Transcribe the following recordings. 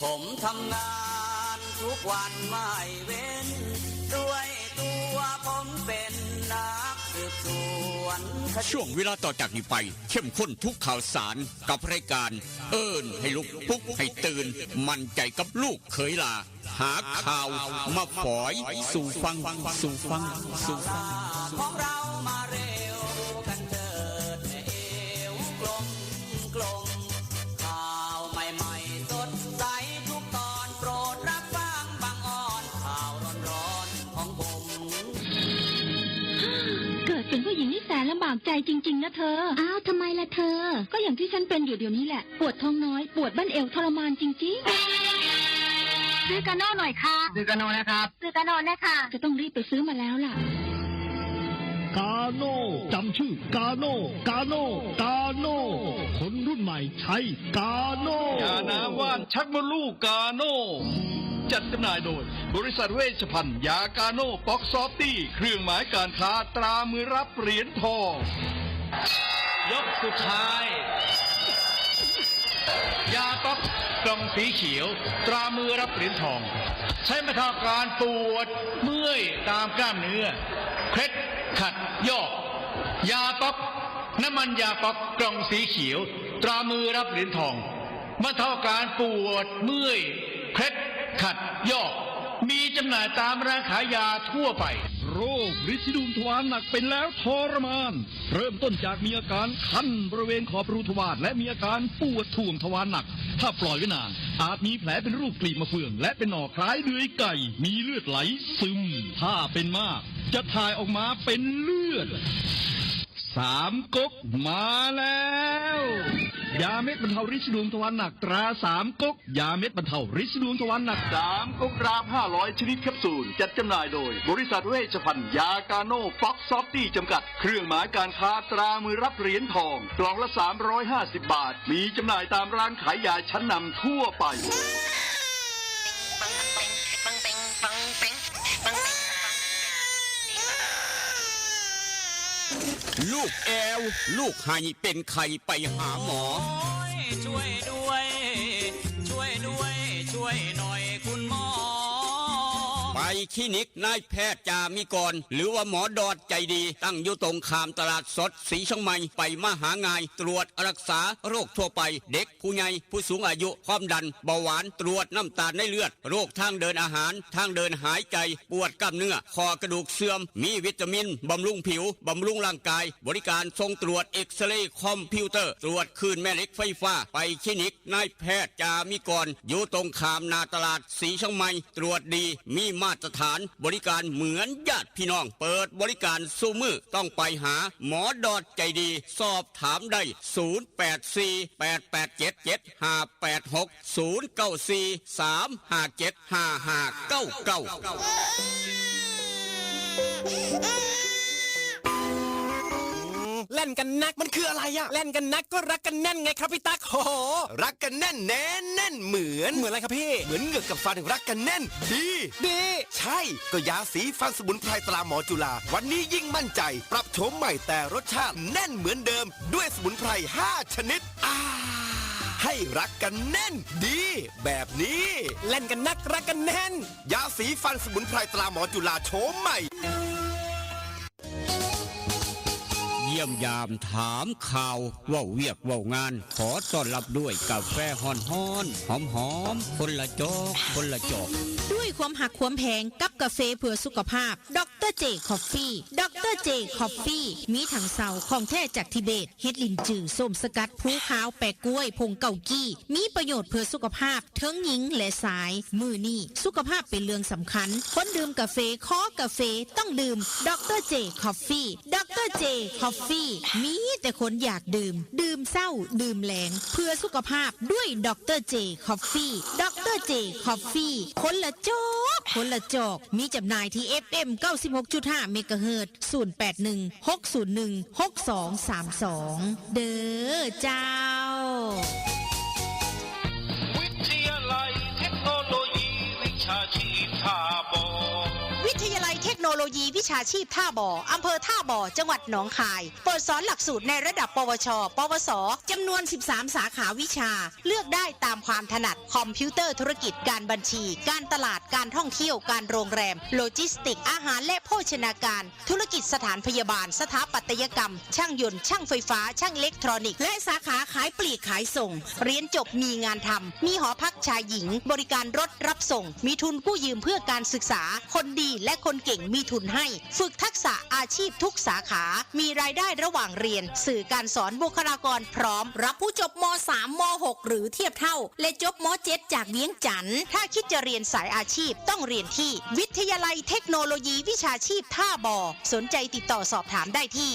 ผมทำงานทุกวันไม่เว้นด้วยตัวผมเป็นนักสืบสวนช่วงเวลาต่อจากนี้ไปเข้มข้นทุกข่าวสารกับรายการเอิ้นให้ลุกปลุกให้ตื่นมั่นใจกับลูกเขยลาหาข่าวมาฝอยสู่ฟังของเรามาเร็วกันเถิดเอวกลมข่าวใหม่ๆสดใสทุกตอนโปรดรับฟังบางอ่อนข่าวร้อนๆของผมเกิดเป็นผู้หญิงนี่แสนลำบากใจจริงๆนะเธออ้าวทำไมล่ะเธอก็อย่างที่ฉันเป็นอยู่เดี๋ยวนี้แหละปวดท้องน้อยปวดบั้นเอวทรมานจริงๆซื้อกาโน่หน่อยค่ะซื้อกาโน่นะครับซื้อกาโน่นะคะจะต้องรีบไปซื้อมาแล้วล่ะกาโน่จำชื่อกาโน่คนรุ่นใหม่ใช้กาโน่ยาน้ำว่านชักมดลูกกาโน่จัดจำหน่ายโดยบริษัทเวชภัณฑ์ยากาโน่ป๊อกซอฟตี้เครื่องหมายการค้าตรามือรับเหรียญทองยกสุดท้ายยาป๊อกกล่องสีเขียวตรามือรับเหรียญทองใช้บรรเทาการปวดเมื่อยตามกล้ามเนื้อเคล็ดขัดยอกยาป๊อกน้ำมันยาป๊อกกล่องสีเขียวตรามือรับเหรียญทองบรรเทาการปวดเมื่อยเคล็ดขัดยอกมีจำหน่ายตามร้านขายยาทั่วไปโรคฤทธิ์ดุมทวารหนักเป็นแล้วทรมานเริ่มต้นจากมีอาการคันบริเวณขอบรูทวารและมีอาการปวดท่วงทวารหนักถ้าปล่อยไว้นานอาจมีแผลเป็นรูปกลีบมะเฟืองและเป็นหน่อคล้ายเดือยไก่มีเลือดไหลซึมถ้าเป็นมากจะถ่ายออกมาเป็นเลือด3 ก๊กมาแล้วยาเม็ดบรรเทาฤทธิ์ดวงทวารหนักตรา3 ก๊กยาเม็ดบรรเทาฤทธิ์ดวงทวารหนัก3 ก๊กกราฟ500ชนิดแคปซูลจัดจำหน่ายโดยบริษัทเวชภัณฑ์ยากาโน่ป๊อกซอฟตี้จำกัดเครื่องหมายการค้าตรามือรับเหรียญทองกล่องละ350 บาทมีจำหน่ายตามร้านขายยาชั้นนำทั่วไปลูกแอวลูกไห้เป็นไข่ไปหาหมอช่วยด้วยช่วยหน่อยคุณหมอไปคลินิกนายแพทย์จามิกรหรือว่าหมอดอดใจดีตั้งอยู่ตรงข้ามตลาดสดสีช่องใหม่ไปมาหางายตรวจรักษาโรคทั่วไปเด็กผู้ใหญ่ผู้สูงอายุความดันเบาหวานตรวจน้ำตาลในเลือดโรคทางเดินอาหารทางเดินหายใจปวดกล้ามเนื้อคอกระดูกเสื่อมมีวิตามินบำรุงผิวบำรุงร่างกายบริการส่งตรวจเอ็กซเรย์คอมพิวเตอร์ตรวจคลื่นแม่เหล็กไฟฟ้าไปคลินิกนายแพทย์จามิกรอยู่ตรงข้ามนาตลาดสีช่องใหม่ตรวจดีมีมาตรฐานบริการเหมือนญาติพี่น้องเปิดบริการสู้มือต้องไปหาหมอดอดใจดีสอบถามได้เล่นกันนักมันคืออะไรอะเล่นกันนักก็รักกันแน่นไงครับพี่ตั๊กโหรักกันแน่นแน่นเหมือนอะไรครับพี่เหมือนเหงือกกับฟันรักกันแน่นดีใช่ก็ยาสีฟันสมุนไพรตราหมอจุฬาวันนี้ยิ่งมั่นใจปรับโฉมใหม่แต่รสชาติแน่นเหมือนเดิมด้วยสมุนไพร5 ชนิดให้รักกันแน่นดีแบบนี้เล่นกันนักรักกันแน่นยาสีฟันสมุนไพรตราหมอจุฬาโฉมใหม่เยี่ยมยามถามข่าวว่าเวียกว่างานขอต้อนรับด้วยกาแฟฮ้อนหอมคนละจอกด้วยความหักความแพงกับกาแฟเพื่อสุขภาพดรเจคอฟฟี่ดรเจคอฟฟี่มีถังเสาของแท้จากทิเบตเฮ็ดลินจือส้มสกัดภูขาวแปะกล้วยผงเกากี้มีประโยชน์เพื่อสุขภาพทั้งหญิงและชายมือนี่สุขภาพเป็นเรื่องสำคัญคนดื่มกาแฟขอกาแฟต้องดื่มดรเจคอฟฟี่ดรเจคอฟฟี่มีแต่คนอยากดื่มเศร้าดื่มแหลงเพื่อสุขภาพด้วยดรเจคอฟฟี่ดรเจคอฟฟี่คนละจอกมีจำหน่ายที่ FM 96.5 เมกะเฮิรตซ์ 0816016232 เด้อเจ้าวิทยาลัยเทคโนโลยีวิชาชีพท่าบ่อวิทยาลัยเทคโน โนโลยีวิชาชีพท่าบ่ออำเภอท่าบ่อจังหวัดหนองคายเปิดสอนหลักสูตรในระดับปวช ปวสจำนวน 13 สาขาวิชาเลือกได้ตามความถนัดคอมพิวเตอร์ธุรกิจการบัญชีการตลาดการท่องเที่ยวการโรงแรมโลจิสติกอาหารและโภชนาการธุรกิจสถานพยาบาลสถาปัตยกรรมช่างยนต์ช่างไฟฟ้าช่างอิเล็กทรอนิกส์และสาขาขายปลีกขายส่งเรียนจบมีงานทำมีหอพักชายหญิงบริการรถรับส่งมีทุนกู้ยืมเพื่อการศึกษาคนดีและคนเก่งมีทุนให้ฝึกทักษะอาชีพทุกสาขามีรายได้ระหว่างเรียนสื่อการสอนบุคลากรพร้อมรับผู้จบม.3 ม.6 หรือเทียบเท่าและจบม.7 จากเวียงจันทร์ถ้าคิดจะเรียนสายอาชีพต้องเรียนที่วิทยาลัยเทคโนโลยีวิชาชีพท่าบ่อสนใจติดต่อสอบถามได้ที่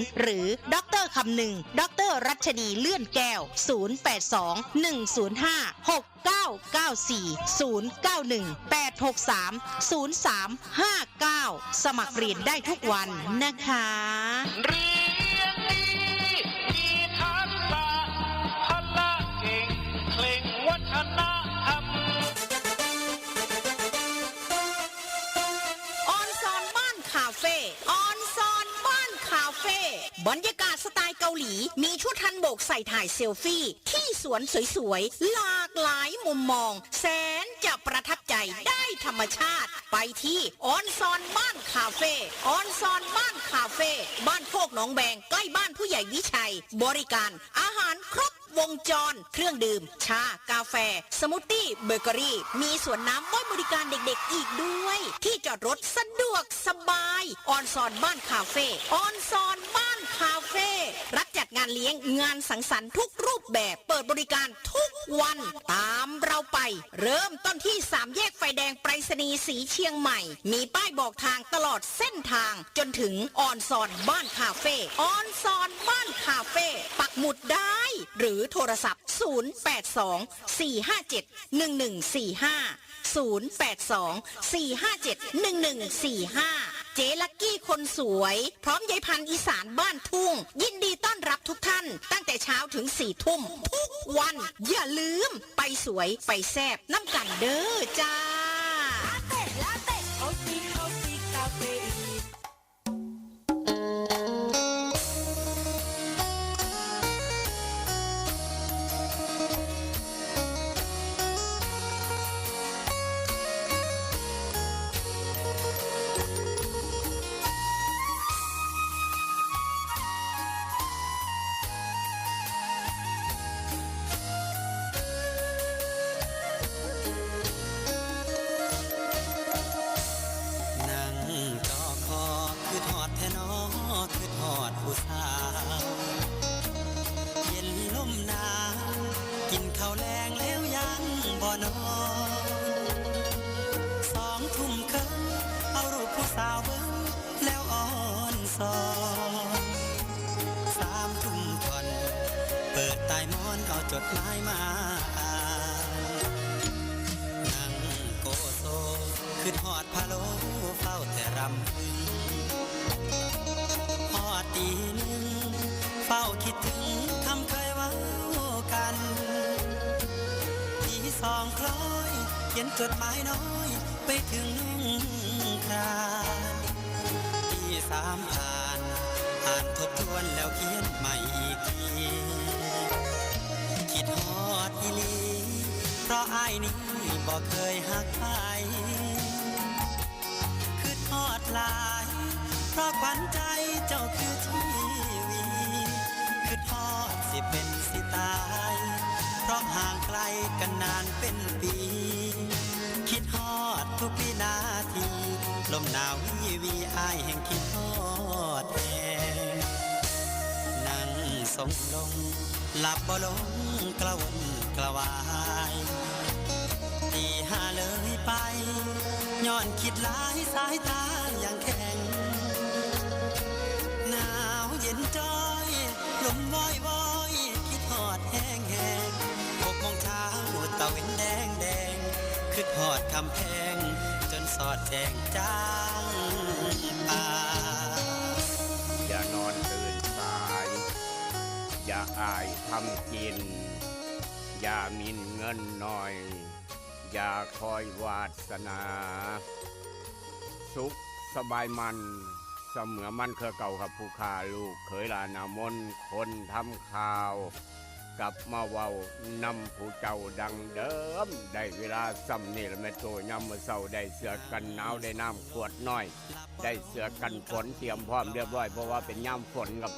042-432-240 หรือดร.คำหนึ่งดร.รัชนีเลื่อนแก้ว 082-105-6994-091-863-0359 สมัครเรียนได้ทุกวันนะคะ เรียนดีมีทักษะพละเก่งเคร่งวัฒนธรรม ออนซอนบ้านคาเฟ่ออนซอนบ้านคาเฟ่บรรยากาศสไตล์เกาหลีมีชุดฮันบกใส่ถ่ายเซลฟี่ที่สวนสวยๆหลากหลายมุมมองแสนจะประทับใจได้ธรรมชาติไปที่ออนซอนบ้านคาเฟ่ออนซอนบ้านคาเฟ่บ้านโคกหนองแบงใกล้บ้านผู้ใหญ่วิชัยบริการอาหารครบวงจรเครื่องดื่มชากาแฟสมูทตี้เบเกอรี่มีสวนน้ำไว้บริการเด็กๆอีกด้วยที่จอดรถสะดวกสบายออนซอนบ้านคาเฟ่ออนซอนบ้านคาเฟ่รับจัดงานเลี้ยงงานสังสรรค์ทุกรูปแบบเปิดบริการทุกวันตามเราไปเริ่มต้นที่3แยกไฟแดงไปรษณีย์สีเชียงใหม่มีป้ายบอกทางตลอดเส้นทางจนถึงออนซอนบ้านคาเฟ่ออนซอนบ้านคาเฟ่ปักหมุดได้หรือโทรศัพท์ 082-457-1145 เจลักกี้คนสวยพร้อมยายพันธุ์อีสานบ้านทุ่งยินดีต้อนรับทุกท่านตั้งแต่เช้าถึง4 ทุ่มทุกวันอย่าลืมไปสวยไปแซ่บน้ำกันเด้อจ้า นั่งจอคอคือทอดแท่นอคือทอดผู้สาวเย็นลมหนาวกินข้าวแรงแล้วยังบ่นอน2 ทุ่มครึ่งเอารูปผู้สาวเบิ่งแล้วอ่อนสอน3 ทุ่มก่อนเปิดใต้หมอนเอาจดหมายมาอ่านนั่งโกโซคือทอดพะโล้เฝ้าแต่รำพึงพอตีหนึ่งเฝ้าคิดถึงคำเคยเว้ากันตี2 คล้อยเขียนจดหมายน้อยไปถึงนุ่งครานตี3 ผ่านอ่านทบทวนแล้วเขียนใหม่อีกทีคิดฮอดอีหลีเพราะอ้ายนี้บ่เคยหักใครคือทอดหลายเพราะขวัญใจเจ้าคือชีวีคือทอดสิเป็นสิตายเพราะห่างไกลกันนานเป็นปีคิดฮอดทุกวินาทีลมหนาววีวีอ้ายแห่งคิดฮอดแท้นั่งส่งลงหลับบ่ลงกระวนกระวายตี5เลยไปย้อนคิดหลายสายตาอย่างแข็งหนาวเย็นจ้อยลมวอยวอยคิดฮอดแห้งแห้ง6 โมงเช้าตะเวนแดงแดงคิดฮอดคำแพงจนสอดแจงจ้างป่า อย่านอนตื่นสาย อย่าอายทำกิน อย่ามินเงินหน่อย อย่าคอยวาสนา สุขสบายมันเสมอมันเครือเก่าครับผู้ขาลูกเขยหลานามนคนทำข่าวกลับมาเว้านำผู้เจ้าดังเดิมได้เวลาซ้ำนี่ละแม่โตยามมื้อเช้าได้เสื้อกันหนาวได้น้ำขวดน้อยได้เสื้อกันฝนเตรียมพร้อมเรียบร้อยเพราะว่าเป็นยามฝนครับ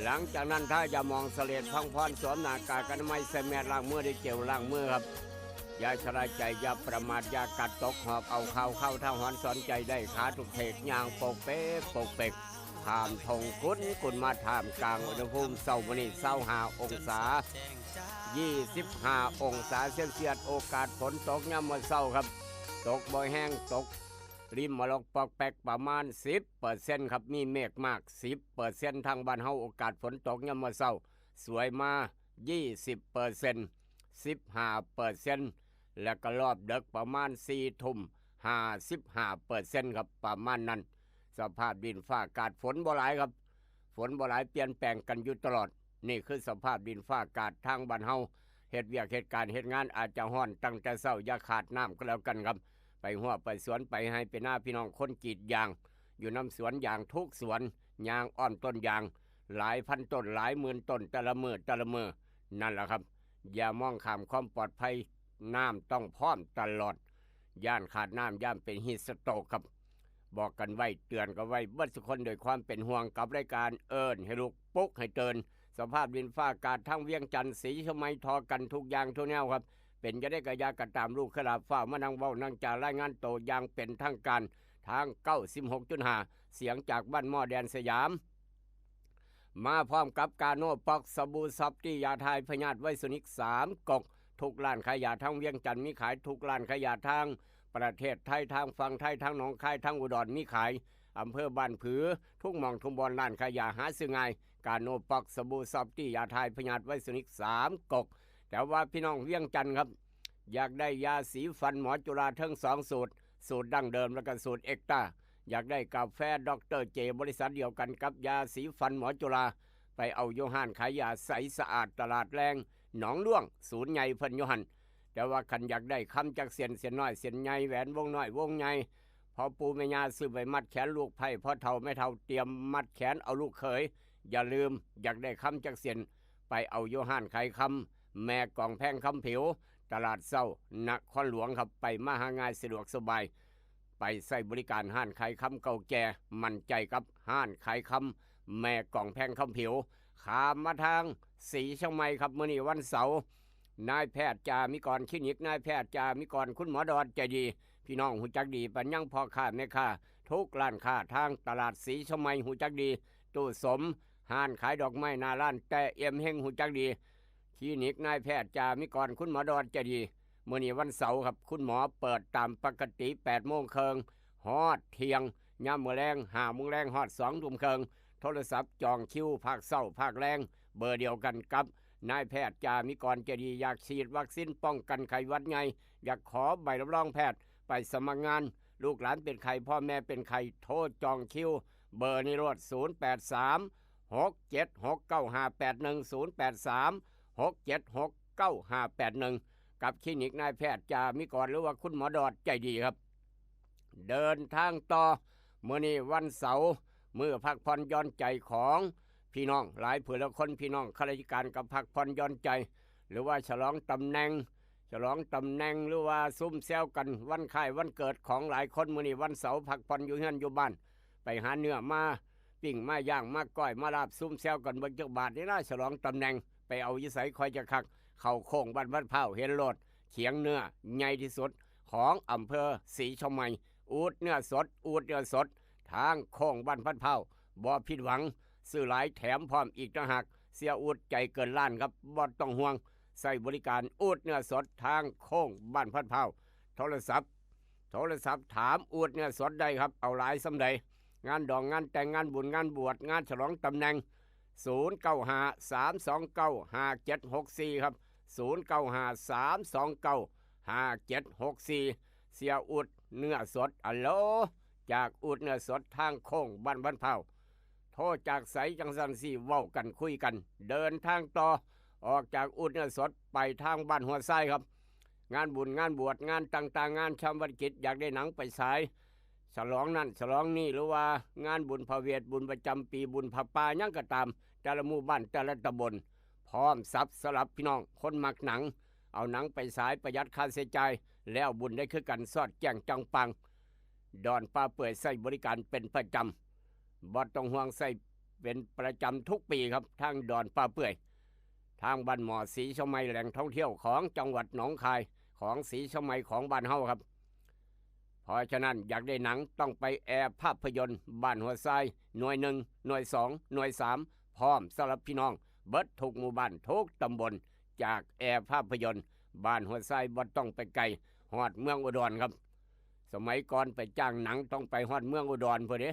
หลังจากนั้นถ้าจะมองเสลดพังพรสวมหน้ากากอนามัยใส่แมสล้างมือได้เจลล้างมือครับอย่าชะล่าใจอย่าประมาทอย่ากัดตกหอบเอาเข้าถ้าหอนสอนใจได้ขาทุกเทกยางโปกเป๊กโปกเป๊กท่ามทงกุนมาท่ามกลางอุณหภูมิเศร้าวันนี้25 องศา25 องศาเซลเซียสโอกาสฝนตกยามมื้อเช้าครับตกบ่อยแห้งตกริมมลกปอกแปกประมาณ 10% ครับมีเมฆมาก 10% ทางบ้านเฮาโอกาสฝนตกยามมื้อเช้าสวยมา 20% 15% แล้วก็รอบดึกประมาณ4 ทุ่ม 55% ครับประมาณนั้นสภาพดินฟ้าอากาศฝนบ่หลายครับฝนบ่หลายเปลี่ยนแปลงกันอยู่ตลอดนี่คือสภาพดินฟ้าอากาศทางบ้านเฮาเฮ็ดเวียกเฮ็ดการเฮ็ดงานอาจจะร้อนตั้งแต่เช้าอย่าขาดน้ำก็แล้วกันครับไปหัวไปสวนไปให้ไปหน้าพี่น้องคนกรีดยางอยู่น้ำสวนยางทุกสวนยางอ้อมต้นยางหลายพันต้นหลายหมื่นต้นแต่ละมือนั่นแหละครับอย่ามองข้ามความปลอดภัยน้ำต้องพร้อมตลอดย่านขาดน้ำย่านเป็นฮีทสโตรกครับบอกกันไว้เตือนกันไว้เบิดทุกคนโดยความเป็นห่วงกับรายการเอิญให้ลุกปุ๊กให้เตือนสภาพดินฟ้าอากาศทั้งเวียงจันทร์ศรีชมัยทอกันทุกอย่างทุกแนวครับเป็นจะได้กระยากระตามลูกขลาฟ้ามานั่งเว้านั่งจารายงานโตอย่างเป็นทางการทาง 96.5 เสียงจากบ้านหม้อแดนสยามมาพร้อมกับกาโน่ปอกสบู่ซอฟตี้ยาทายพยาธิไวซุนิก3กกทุกร้านขายยาทั้งเวียงจันทร์มีขายทุกร้านขายยาทางประเทศไทยทางฝั่งไทยทางหนองคายทางอุดรมีขายอำเภอบ้านผือทุกหม่องทุกบอนร้านขายยาหาซื้อง่ายกาโน่ปอกสบู่ซอฟตี้ยาทายพยาธิไวซุนิก3กกแต่ว่าพี่น้องเวียงจันทร์ครับอยากได้ยาสีฟันหมอจุฬาทั้ง2สูตรดั้งเดิมและก็สูตรเอ็กต้าอยากได้กาแฟดรเจบริษัทเดียวกันกับยาสีฟันหมอจุฬาไปเอาโยฮันขายยาใสสะอาดตลาดแรงหนองล่วงศูนย์ใหญ่เพิ่นโยฮันแต่ว่าคันอยากได้คำจากเสียนน้อยเสียนใหญ่แหวนวงน้อยวงใหญ่พอปูแม่ยาซื้อไปมัดแขนลูกไผ่พอเฒ่าไม่เฒ่าเตรียมมัดแขนเอาลูกเขยอย่าลืมอยากได้คำจากเสียนไปเอาโยฮันไข่คำแม่กองแพงคำผิวตลาดเศร้านครหลวงครับไปมาหาง่ายสะดวกสบายไปใส่บริการห้านขายคำเก่าแก่มั่นใจกับห้านขายคำแม่กล่องแพงคำผิวขามมาทางศรีเชียงใหม่ครับมื้อนี้วันเสาร์นายแพทย์จามิกรคลินิกนายแพทย์จามิกรคุณหมอดอนใจดีพี่น้องหูจักดีปัญญังพ่อค้าแม่ค้าทุกร้านค้าทางตลาดศรีเชียงใหม่หูจักดีตู้สมห้านขายดอกไม้หน้าร้านแต่เอ็มเฮงหูจักดีคลินิกนายแพทย์จามิกรคุณหมอดอนใจดีมื้อนี้วันเสาร์ครับคุณหมอเปิดตามปกติ 8:30 นฮอดเที่ยงยามมื้อแลง 5 โมงแลงฮอด 2 ทุ่มครึ่งโทรศัพท์จองคิวภาคเช้าภาคแรงเบอร์เดียวกันกับนายแพทย์จามิกรใจดีอยากฉีดวัคซีนป้องกันไข้หวัดใหญ่อยากขอใบรับรองแพทย์ไปสมัครงานลูกหลานเป็นไข้พ่อแม่เป็นไข้โทรจองคิวเบอร์นี้รถ083 6769581 083 6769581กับคลินิกนายแพทย์จามิกรหรือว่าคุณหมอดอดใจดีครับเดินทางต่อมื้อนี้วันเสาร์มื้อพักผ่อนหย่อนใจของพี่น้องหลายเผื่อละคนพี่น้องข้าราชการกับพักผ่อนหย่อนใจหรือว่าฉลองตำแหน่งหรือว่าซุ่มแซวกันวันคล้ายวันเกิดของหลายคนมื้อนี้วันเสาร์พักผ่อนอยู่เฮือนอยู่บ้านไปหาเนื้อมาปิ้งมาย่างมาก้อยมาลาบซุ่มแซวกันเบิ่งจักบาทนี่นะฉลองตำแหน่งไปเอาวิสัยคอยจะคักเข้าโค้งบ้านวัดเผาเห็นโลดเขียงเนื้อใหญ่ที่สุดของอำเภอศรีชมใหม่อูดเนื้อสดทางโค้งบ้านพัดเผาบ่ผิดหวังซื้อหลายแถมพร้อมอีกต่างหากเสียอูดใจเกินล้านครับบ่ต้องห่วงใส่บริการอูดเนื้อสดทางโค้งบ้านพัดเผาโทรศัพท์ถามอูดเนื้อสดได้ครับเอาหลายสำใดงานดองงานแต่งงานบุญงานบวชงานฉลองตำแหน่ง0953295764ครับ0953295764เสียอุดเนื้อสดอัลโหลจากอุดเนื้อสดทางโค้งบ้านเผาโทรจากไสจังสันสี่เว้ากันคุยกันเดินทางต่อออกจากอุดเนื้อสดไปทางบ้านหัวไส้ครับ งานบุญงานบวชงานต่างๆงานชาวบ้านกิจอยากได้หนังไปฉายฉลองนั่นฉลองนี่หรือว่างานบุญพระเวทบุญประจำปีบุญพระป่ายังก็ตามแต่ละหมู่บ้านแต่ละตำบลพร้อมซับสลับพี่น้องคนมักหนังเอาหนังไปฉายประหยัดค่าใช้จ่ายแล้วบุญได้คือกันสอดแจ้งจังปังดอนป่าเปื่อยใส่บริการเป็นประจำบ่ต้องห่วงใส่เป็นประจำทุกปีครับทางดอนป่าเปื่อยทางบ้านหมอศรีชมัยแหล่งท่องเที่ยวของจังหวัดหนองคายของศรีชมัยของบ้านเฮาครับเพราะฉะนั้นอยากได้หนังต้องไปแอร์ภาพยนตร์บ้านหัวทรายหน่วย1หน่วย2หน่วย3พร้อมสำหรับพี่น้องเบิดทุกหมู่บ้านทุกตำบลจากแอร์ภาพยนตร์บ้านหัวทรายบ่ต้องไปไกลฮอดเมืองอุดรครับสมัยก่อนไปจ้างหนังต้องไปฮอดเมืองอุดรพุ่นเด้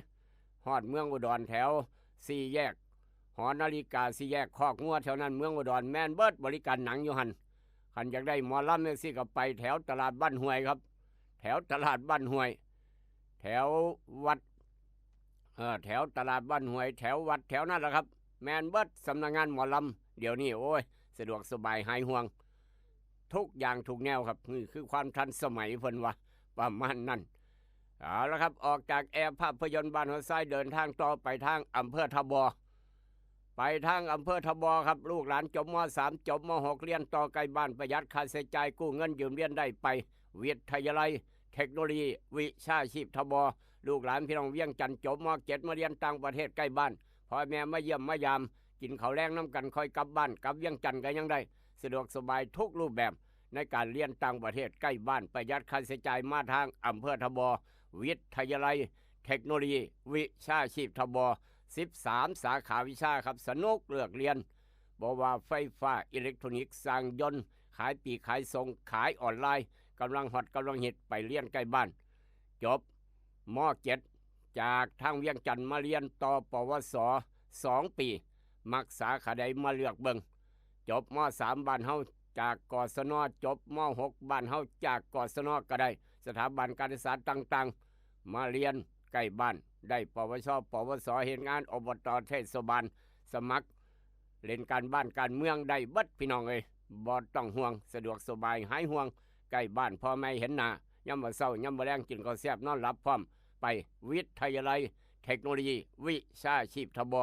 ฮอดเมืองอุดรแถว4แยกหอนาฬิกา4แยกคอกงัวแถวนั้นเมืองอุดรแม่นเบิดบริการหนังอยู่หั่นคันอยากได้หมอลำจังซี่ก็ไปแถวตลาดบ้านห้วยครับแถวตลาดบ้านห้วยแถววัดแถวตลาดบ้านห้วยแถววัดแถวนั้นแหละครับแม่นเบิดสำนักงานหมอลำเดี๋ยวนี้โอ้ยสะดวกสบายหายห่วงทุกอย่างถูกแนวครับนี่คือความทันสมัยเพิ่นว่าประมาณนั้นเอาละครับออกจากแอร์ภาพยนตร์บ้านหัวทรายเดินทางต่อไปทางอำเภอทบไปทางอำเภอทบครับลูกหลานจบม.3 จบม.6 เรียนต่อไกลบ้านประหยัดค่าใช้จ่ายกู้เงินยืมเรียนได้ไปวิทยาลัยเทคโนโลยีวิชาชีพทบลูกหลานพี่น้องเวียงจันทร์จบม.7 มาเรียนต่างประเทศใกล้บ้านพ่อแม่มาเยี่ยมมายามกินข้าวแรงน้ำกันค่อยกลับบ้านกลับเวียงจันทร์ก็ยังได้สะดวกสบายทุกรูปแบบในการเรียนต่างประเทศใกล้บ้านประหยัดค่าใช้จ่ายมาทางอำเภอทบวิทยาลัยเทคโนโลยีวิชาชีพทบ13 สาขาวิชาครับสนุกเลือกเรียนบอกว่าไฟฟ้าอิเล็กทรอนิกส์สร้างยนต์ขายปีกขายส่งขายออนไลน์กำลังฮอตกำลังฮิตไปเรียนใกล้บ้านจบม.7 จากทางเวียงจันทร์มาเรียนต่อปวส2 ปีมักสาขาใดมาเลือกเบิงจบม.3 บ้านเฮาจากกศนจบม.6 บ้านเฮาจากกศนก็ได้สถาบันการศึกษาต่างๆมาเรียนใกล้บ้านได้ปวชปวสเห็นงานอบตเทศบาลสมัครเล่นการบ้านการเมืองได้เบิดพี่น้องเอ้ยบ่ต้องห่วงสะดวกสบายหายห่วงใกล้บ้านพ่อแม่เห็นหน้ายามมื้อเช้ายามมื้อแลงกินข้าวแซ่บนอนหลับพร้อมไปวิทยาลัยเทคโนโลยีวิชาชีพทบ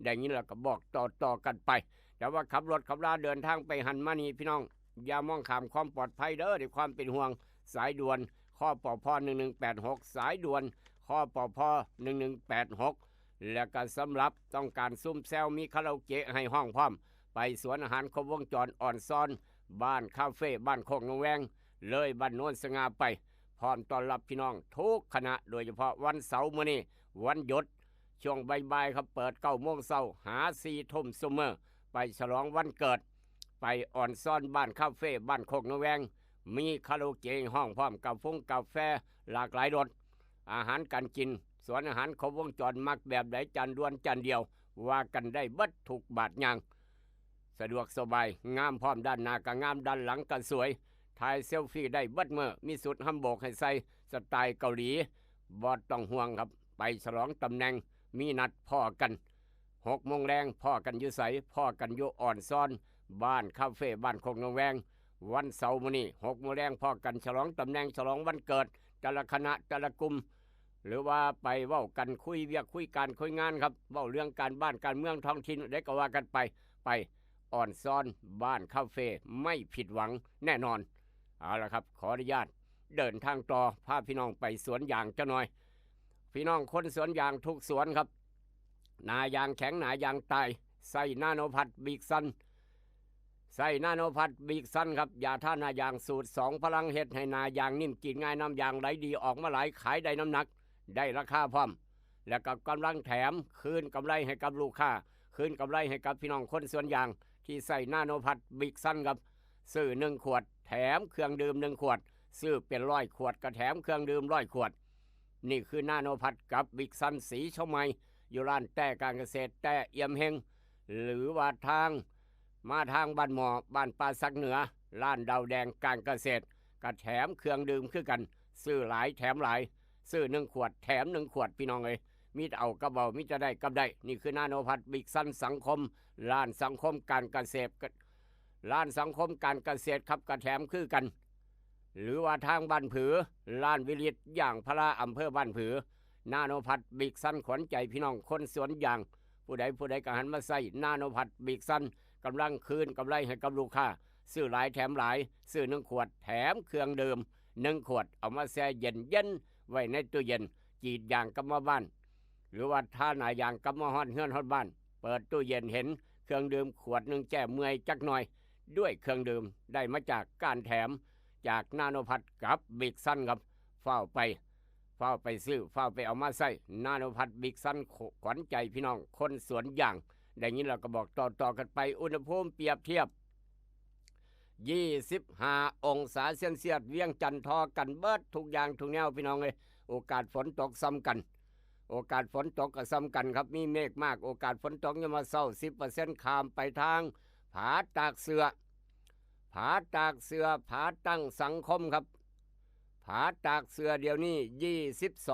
ได้ยินแล้วก็บอกต่อกันไปแต่ว่าขับรถขับราเดินทางไปหันมานี่พี่น้องอย่ามองข้ามความปลอดภัยเด้อด้วยความเป็นห่วงสายด่วนข้อปพ1186สายด่วนข้อปพ1186และก็สำหรับต้องการซุ่มแซวมีคาราโอเกะให้ห้องพร้อมไปสวนอาหารครบวงจรอ่อนซ้อนบ้านคาเฟ่บ้านโคกนงแวงเลยบ้านโน้นสง่าไปพร้อมต้อนรับพี่น้องทุกคณะโดยเฉพาะวันเสาร์มื้อนี้วันหยุดช่วงบ่ายๆครับเปิด9 โมงเช้าหา4 ทุ่มซุมเมอร์ไปฉลองวันเกิดไปอ่อนซ้อนบ้านคาเฟ่บ้านโคกนงแวงมีคาราโอเกะห้องพร้อมกาแฟหลากหลายรสอาหารการกินสวนอาหารครบวงจรมักแบบใดจานด่วนจานเดียวว่ากันได้เบิดทุกบาทยางสะดวกสบายงามพร้อมด้านหน้าก็งามด้านหลังก็สวยถ่ายเซลฟี่ได้เบิดเมื่อมีสุดฮัมโบกให้ใส่สไตล์เกาหลีบ่ต้องห่วงครับไปฉลองตำแหน่งมีนัดพ่อกัน6 โมงแรงพ่อกันอยู่ไสพ่อกันอยู่อ่อนซ้อนบ้านคาเฟ่บ้านโคกนงแวงวันเสาร์มื้อนี้6 โมงแรงพ่อกันฉลองตำแหน่งฉลองวันเกิดแต่ละคณะแต่ละกลุ่มหรือว่าไปเว้ากันคุยเวียกคุยการคุยงานครับเว้าเรื่องการบ้านการเมืองท้องถิ่นได้ก็ว่ากันไปอ่อนซ้อนบ้านคาเฟ่ไม่ผิดหวังแน่นอนเอาละครับขออนุญาตเดินทางต่อพาพี่น้องไปสวนยางจะหน่อยพี่น้องคนสวนยางทุกสวนครับนายางแข็งนายางตายใส่นาโนพัดบีกซันใส่นาโนพัดบีกซันครับยาท่านายางสูตร2 พลังเฮ็ดให้นายางนิ่มกินง่ายน้ำยางไหลดีออกมาหลายขายได้น้ำหนักได้ราคาพร้อมและก็กำลังแถมคืนกำไรให้กับลูกค้าคืนกำไรให้กับพี่น้องคนสวนยางที่ใส่นาโนพัดบีกซันครับซื้อ1 ขวดแถมเครื่องดื่ม1 ขวดซื้อเป็น100 ขวดก็แถมเครื่องดื่ม100 ขวดนี่คือนาโนพัดกับบิ๊กซันสีชมัยอยู่ร้านแต่การเกษตรแต่เอี่ยมเฮงหรือว่าทางมาทางบ้านหมอบ้านป่าสักเหนือร้านดาวแดงการเกษตรก็แถมเครื่องดื่มคือกันซื้อหลายแถมหลายซื้อ1 ขวดแถม1 ขวดพี่น้องเอ้ยมีเอากระเบามีจะได้กับได้นี่คือนาโนพัดบิ๊กซันสังคมร้านสังคมการเกษตรร้านสังคมการเกษตรครับกระแถมคือกัน หรือว่าทางบ้านผือลานวิริตอย่างพระอำเภอบ้านผือนาโนพัดบิ๊กซันขวัญใจพี่น้องคนสวนยางผู้ใดก็หันมาใส่นาโนพัดบิ๊กซันกำลังคืนกำไรให้กับลูกค้าซื้อหลายแถมหลายซื้อ1 ขวดแถมเครื่องดื่ม1 ขวดเอามาแช่เย็นไว้ในตู้เย็นจีดยางกลับมาบ้านหรือว่าถ้าหนายางกลับมาฮอดเฮือนฮอดบ้านเปิดตู้เย็นเห็นเครื่องดื่มขวด1แก้เมื่อยจักหน่อยด้วยเครื่องดื่มได้มาจากการแถมจากนาโนพัดกับบิ๊กซันครับเฝ้าไปซื้อเฝ้าไปเอามาใส่นาโนพัดบิ๊กซันขวัญใจพี่น้องคนสวนยางได้ยินเราก็บอกต่อกันไปอุณหภูมิเปรียบเทียบ25 องศาเซลเซียสเวียงจันทน์ทอกันเบิดทุกอย่างทุกแนวพี่น้องเลยโอกาสฝนตกซ้ำกันโอกาสฝนตกก็ซ้ำกันครับมีเมฆมากโอกาสฝนตกยังมาเศร้า 10% ขามไปทางผาตากเสือผาตั้งสังคมครับผาตากเสือเดี๋ยวนี้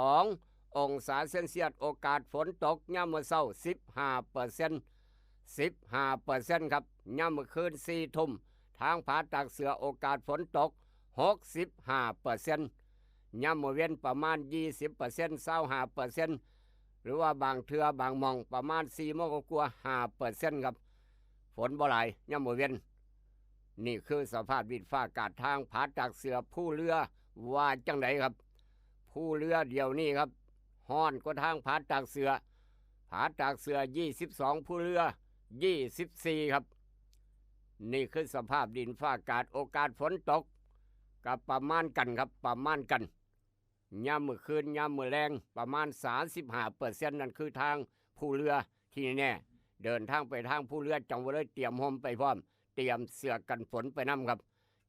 22 องศาเซลเซียสโอกาสฝนตกย่ำมาเศร้า 15% ครับย่ำเมื่อคืน4 ทุ่มทางผาตากเสือโอกาสฝนตก 65% ย่ำเมื่อเว้นประมาณ 20% 25% หรือว่าบางเทือบางมองประมาณ4 โมงกว่า 5% ครับฝนบ่หลายย่ำเมื่อเว้นนี่คือสภาพดินฟ้าอากาศทางผาตากเสือผู้เรือว่าจังไดครับผู้เรือเดี๋ยวนี้ครับฮ้อนก็ทางผาตากเสือ22ผู้เรือ24ครับนี่คือสภาพดินฟ้าอากาศโอกาสฝนตกกับประมาณกันครับประมาณกันยามมื้อคืนยามมื้อแรงประมาณ 35% นั่นคือทางผู้เรือที่แน่เดินทางไปทางผู้เรือจังหวัดเลยเตรียมห่มไปพร้อมเตรียมเสื้อกันฝนไปนำครับ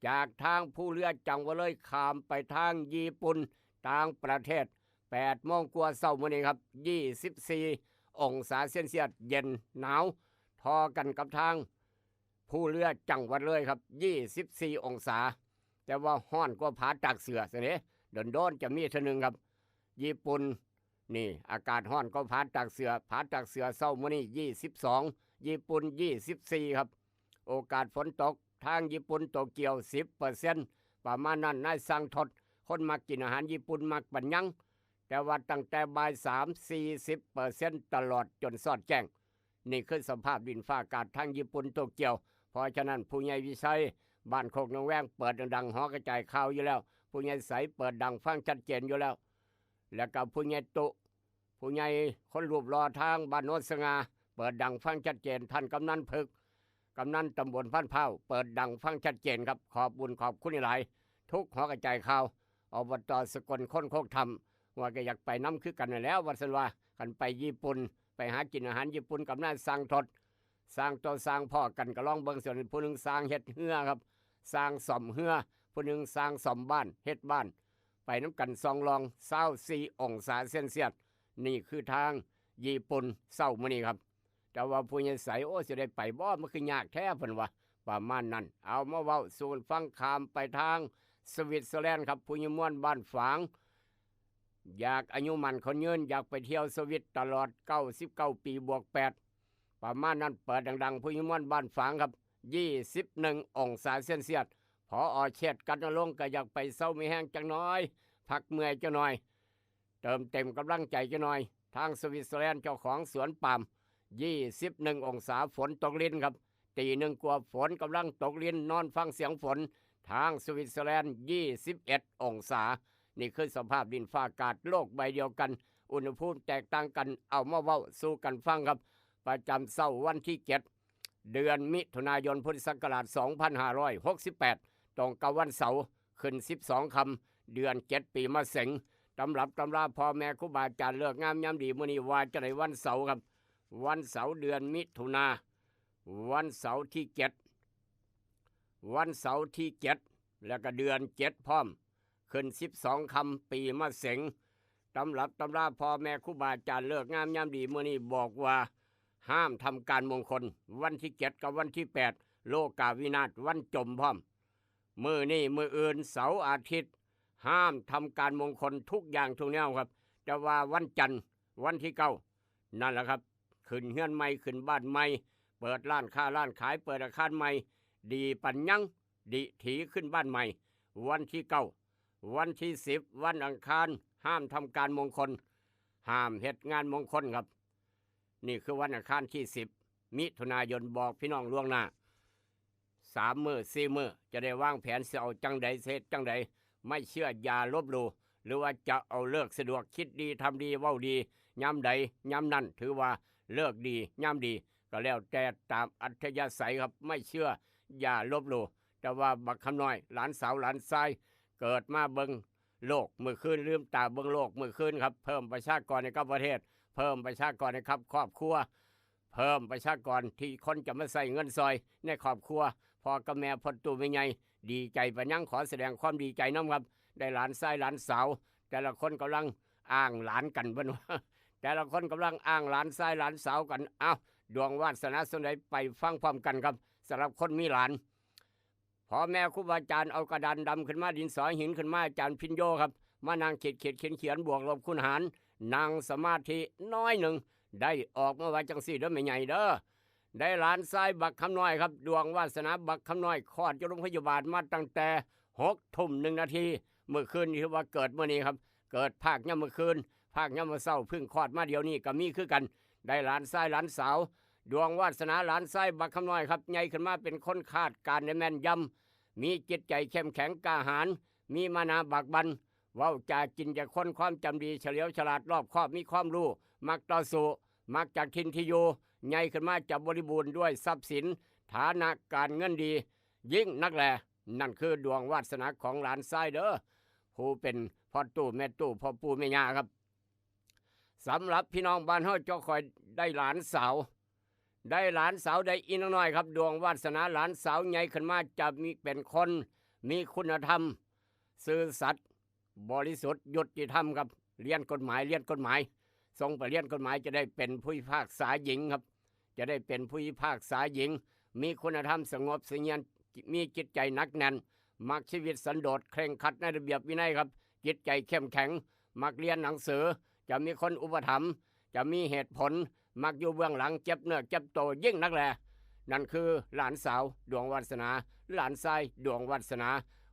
จากทางผู้เรือจังหวัดเลยข้ามไปทางญี่ปุ่นต่างประเทศ8 โมงกว่าเช้ามื้อนี้ครับ24 องศาเซลเซียสเย็นหนาวทอกันกับทางผู้เรือจังหวัดเลยครับ24 องศาแต่ว่าฮ้อนกว่าผาตากเสือเสน่โดนจะมีเท่านึงครับญี่ปุ่นนี่อากาศฮ้อนกว่าผาตากเสือเช้ามื้อนี้22ญี่ปุ่น24ครับโอกาสฝนตกทางญี่ปุ่นโตเกียว 10% ประมาณนั้นนายสั่งทดคนมักกินอาหารญี่ปุ่นมักปัญญังแต่ว่าตั้งแต่บ่าย 40% ตลอดจนสอดแจ้งนี่คือสภาพดินฟ้าอากาศทางญี่ปุ่นโตเกียวเพราะฉะนั้นผู้ใหญ่วิชัยบ้านโคกหนองแวงเปิดดังๆหอกระจายข่าวอยู่แล้วผู้ใหญ่ใสเปิดดังฟังชัดเจนอยู่แล้วแล้วก็ผู้ใหญ่ตุผู้ใหญ่คนรูปรอทางบ้านโนนสง่าเปิดดังฟังชัดเจนท่านกำนันพึกกำนันตำบลพันเผาเปิดดังฟังชัดเจนครับขอบบุญขอบคุณหลายทุกหอกระจายข่าวอบต.สกลคนโคกธรรมว่าก็อยากไปน้ำคือกันนั่นแล้ววันสันว่ากันไปญี่ปุ่นไปหากินอาหารญี่ปุ่นกับนายสั่งทดสร้างตัวสร้างพ่อกันก็ลองเบิ่งส่วนผู้หนึ่งสร้างเฮ็ดเฮือครับสร้างซ่อมเฮือผู้หนึ่งสร้างซ่อมบ้านเฮ็ดบ้านไปน้ำกันซองลอง24 องศาเซลเซียสนี่คือทางญี่ปุ่นเช้ามื้อนี้ครับแต่ว่าผู้ใหญ่ใสโอ้สิได้ไปบ่มันคือยากแท้เพิ่นว่าประมาณนั้นเอามาเว้าสู่ฟังข้ามไปทางสวิตเซอร์แลนด์ครับผู้ใหญ่ม่วนบ้านฝางอยากอายุมันคนยืนอยากไปเที่ยวสวิตตลอด99 ปีบวก8ประมาณนั้นเปิดดังๆผู้ใหญ่ม่วนบ้านฝางครับ21 องศาเซลเซียสพอเช็ดกันลงก็อยากไปเซามีแห้งจังน้อยพักเมื่อยจังน้อยเติมเต็มกำลังใจจังน้อยทางสวิตเซอร์แลนด์เจ้าของสวนปาล์ม21 องศาฝนตกลิ้นครับตี 1 กว่าฝนกำลังตกลิ้นนอนฟังเสียงฝนทางสวิตเซอร์แลนด์21 องศานี่คือสภาพดินฟ้าอากาศโลกใบเดียวกันอุณหภูมิแตกต่างกันเอามาเว้าสู่กันฟังครับประจำเช้าวันที่7 เดือนมิถุนายนพุทธศักราช2568ตรงกับวันเสาร์ขึ้น12 ค่ำเดือน7 ปีมะเสงตำรับตำราพ่อแม่ครูบาอาจารย์เลิกงามยามดีมื้อนี้ว่าจะได้วันเสาร์ครับวันเสาร์เดือนมิถุนาวันเสาร์ที่7แล้วก็เดือน7พร้อมขึ้น12 ค่ำปีมะเสงตำรับตำราพ่อแม่ครูบาอาจารย์เลิกงามยามดีมื้อนี้บอกว่าห้ามทำการมงคลวันที่7กับวันที่8โลกาวินาศวันจมพร้อมมื้อนี้มื้ออื่นเสาร์อาทิตย์ห้ามทำการมงคลทุกอย่างทุกแนวครับแต่ว่าวันจันทร์วันที่9นั่นแหละครับขึ้นเฮือนใหม่ขึ้นบ้านใหม่เปิดร้านค้าร้านขายเปิดอาคารใหม่ดีปัญญังดิถีขึ้นบ้านใหม่ วันที่9วันที่10วันอังคารห้ามทำการมงคลห้ามเฮ็ดงานมงคลครับนี่คือวันอังคารที่10มิถุนายนบอกพี่น้องล่วงหน้า3 มื้อ4 มื้อจะได้วางแผนสิเอาจังใดเฮ็ดจังใดไม่เชื่ออย่าลบหลู่หรือว่าจะเอาเลิกสะดวกคิดดีทำดีเว้าดียามใดยามนั้นถือว่าเลิกดียามดีก็แล้วแต่ตามอัธยาศัยครับไม่เชื่ออย่าลบหลู่แต่ว่าบักคำน้อยหลานสาวหลานชายเกิดมาเบิ่งโลกมื้อคืนลืมตาเบิ่งโลกมื้อคืนครับเพิ่มประชากรในกับประเทศเพิ่มประชากรในครับครอบครัวเพิ่มประชากรที่คนจะมาใส่เงินซอยในครอบครัวพ่อกับแม่พ่อตู่แม่ใหญ่ดีใจปะยังขอแสดงความดีใจน้ำครับได้หลานชายหลานสาวแต่ละคนกำลังอ้างหลานกันเบิ่นว่าแต่ละคนกำลังอ้างหลานชายหลานสาวกันอ้าวดวงวาสนาส่วนใดไปฟังพร้อมกันครับสำหรับคนมีหลานพ่อแม่ครูบาอาจารย์เอากระดานดำขึ้นมาดินสอหินขึ้นมาอาจารย์พิญโยครับมานั่งเขียนบวกลบคูณหารนั่งสมาธิน้อยหนึ่งได้ออกมาว่าจังสี่เด้อไม่ใหญ่เด้อได้หลานชายบักคำน้อยครับดวงวาสนาบักคำน้อยคลอดอยู่โรงพยาบาลมาตั้งแต่6:01 น.เมื่อคืนที่ว่าเกิดเมื่อนี้ครับเกิดภาคย่ำเมื่อคืนภาคย่ำเมื่อเช้าเพิ่งคลอดมาเดี๋ยวนี้ก็มีคือกันได้หลานชายหลานสาวดวงวาสนาหลานชายบักคำน้อยครับใหญ่ขึ้นมาเป็นคนคาดการในแม่นยำมีจิตใจเข้มแข็งกล้าหาญมีมานะบักบันเว้าจากินจากคนความจำดีเฉลียวฉลาดรอบคอบมีความรู้มักต่อสู้มักจากทินที่อยู่ใหญ่ขึ้นมาจะบริบูรณ์ด้วยทรัพย์สินฐานะการเงินดียิ่งนักแลนั่นคือดวงวาสนาของหลานชายเด้อผู้เป็นพ่อตู่แม่ตู่พ่อปู่แม่ย่าครับสำหรับพี่น้องบ้านเฮาเจ้าคอยได้หลานสาวได้อีกน้อยครับดวงวาสนาหลานสาวใหญ่ขึ้นมาจะมีเป็นคนมีคุณธรรมซื่อสัตย์บริสุทธิ์ยุติธรรมครับเรียนกฎหมายส่งไปเรียนกฎหมายจะได้เป็นผู้พิพากษาหญิงครับจะได้เป็นผู้พิพากษาหญิงมีคุณธรรมสงบเสงี่ยมมีจิตใจหนักแน่นมักชีวิตสันโดษเคร่งครัดในระเบียบวินัยครับจิตใจเข้มแข็งมักเรียนหนังสือจะมีคนอุปถัมภ์จะมีเหตุผลมักอยู่เบื้องหลังเจ็บเนื้อเจ็บตัวยิ่งนักแลนั่นคือหลานสาวดวงวาสนาหลานชายดวงวาสนา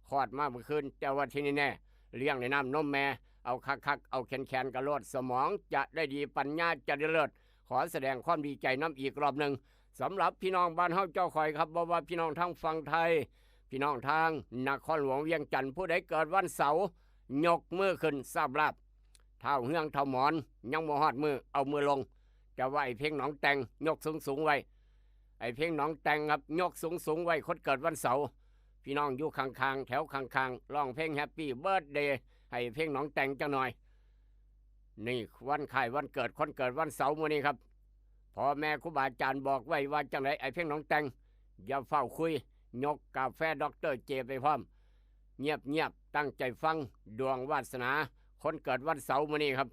คลอดมาเมื่อคืนแต่ว่าที่นี่แน่เลี้ยงในน้ำนมแม่เอาคักเอาแขนกระโลดสมองจะได้ดีปัญญาจะได้เลิศขอแสดงความดีใจน้ำอีกรอบหนึ่งสำหรับพี่น้องบ้านเฮาเจ้าคอยครับว่าพี่น้องทางฝั่งไทยพี่น้องทางนครหลวงเวียงจันทร์ผู้ใดเกิดวันเสาร์ยกมือขึ้นทราบลาบเท้าเฮืองเท้าหมอนยังบ่ฮอดมือเอามือลงจะว่าไอ้เพ่งหนองแตงยกสูงไว้ไอ้เพ่งหนองแตงครับยกสูงไว้คนเกิดวันเสาร์พี่น้องอยู่ข้างๆแถวข้างๆร้องเพลงแฮปปี้เบิร์ธเดย์ให้เพ่งหนองแตงจังหน่อยนี่วันคล้ายวันเกิดคนเกิดวันเสาร์มื้อนี้ครับพ่อแม่ครูบาอาจารย์บอกไว้ว่าจังไรไอ้เพ่งหนองแตงอย่าเฝ้าคุยยกกาแฟดร.เจไปพร้อมเงียบตั้งใจฟังดวงวาสนาคนเกิดวันเสาร์มื้อนี้ครับ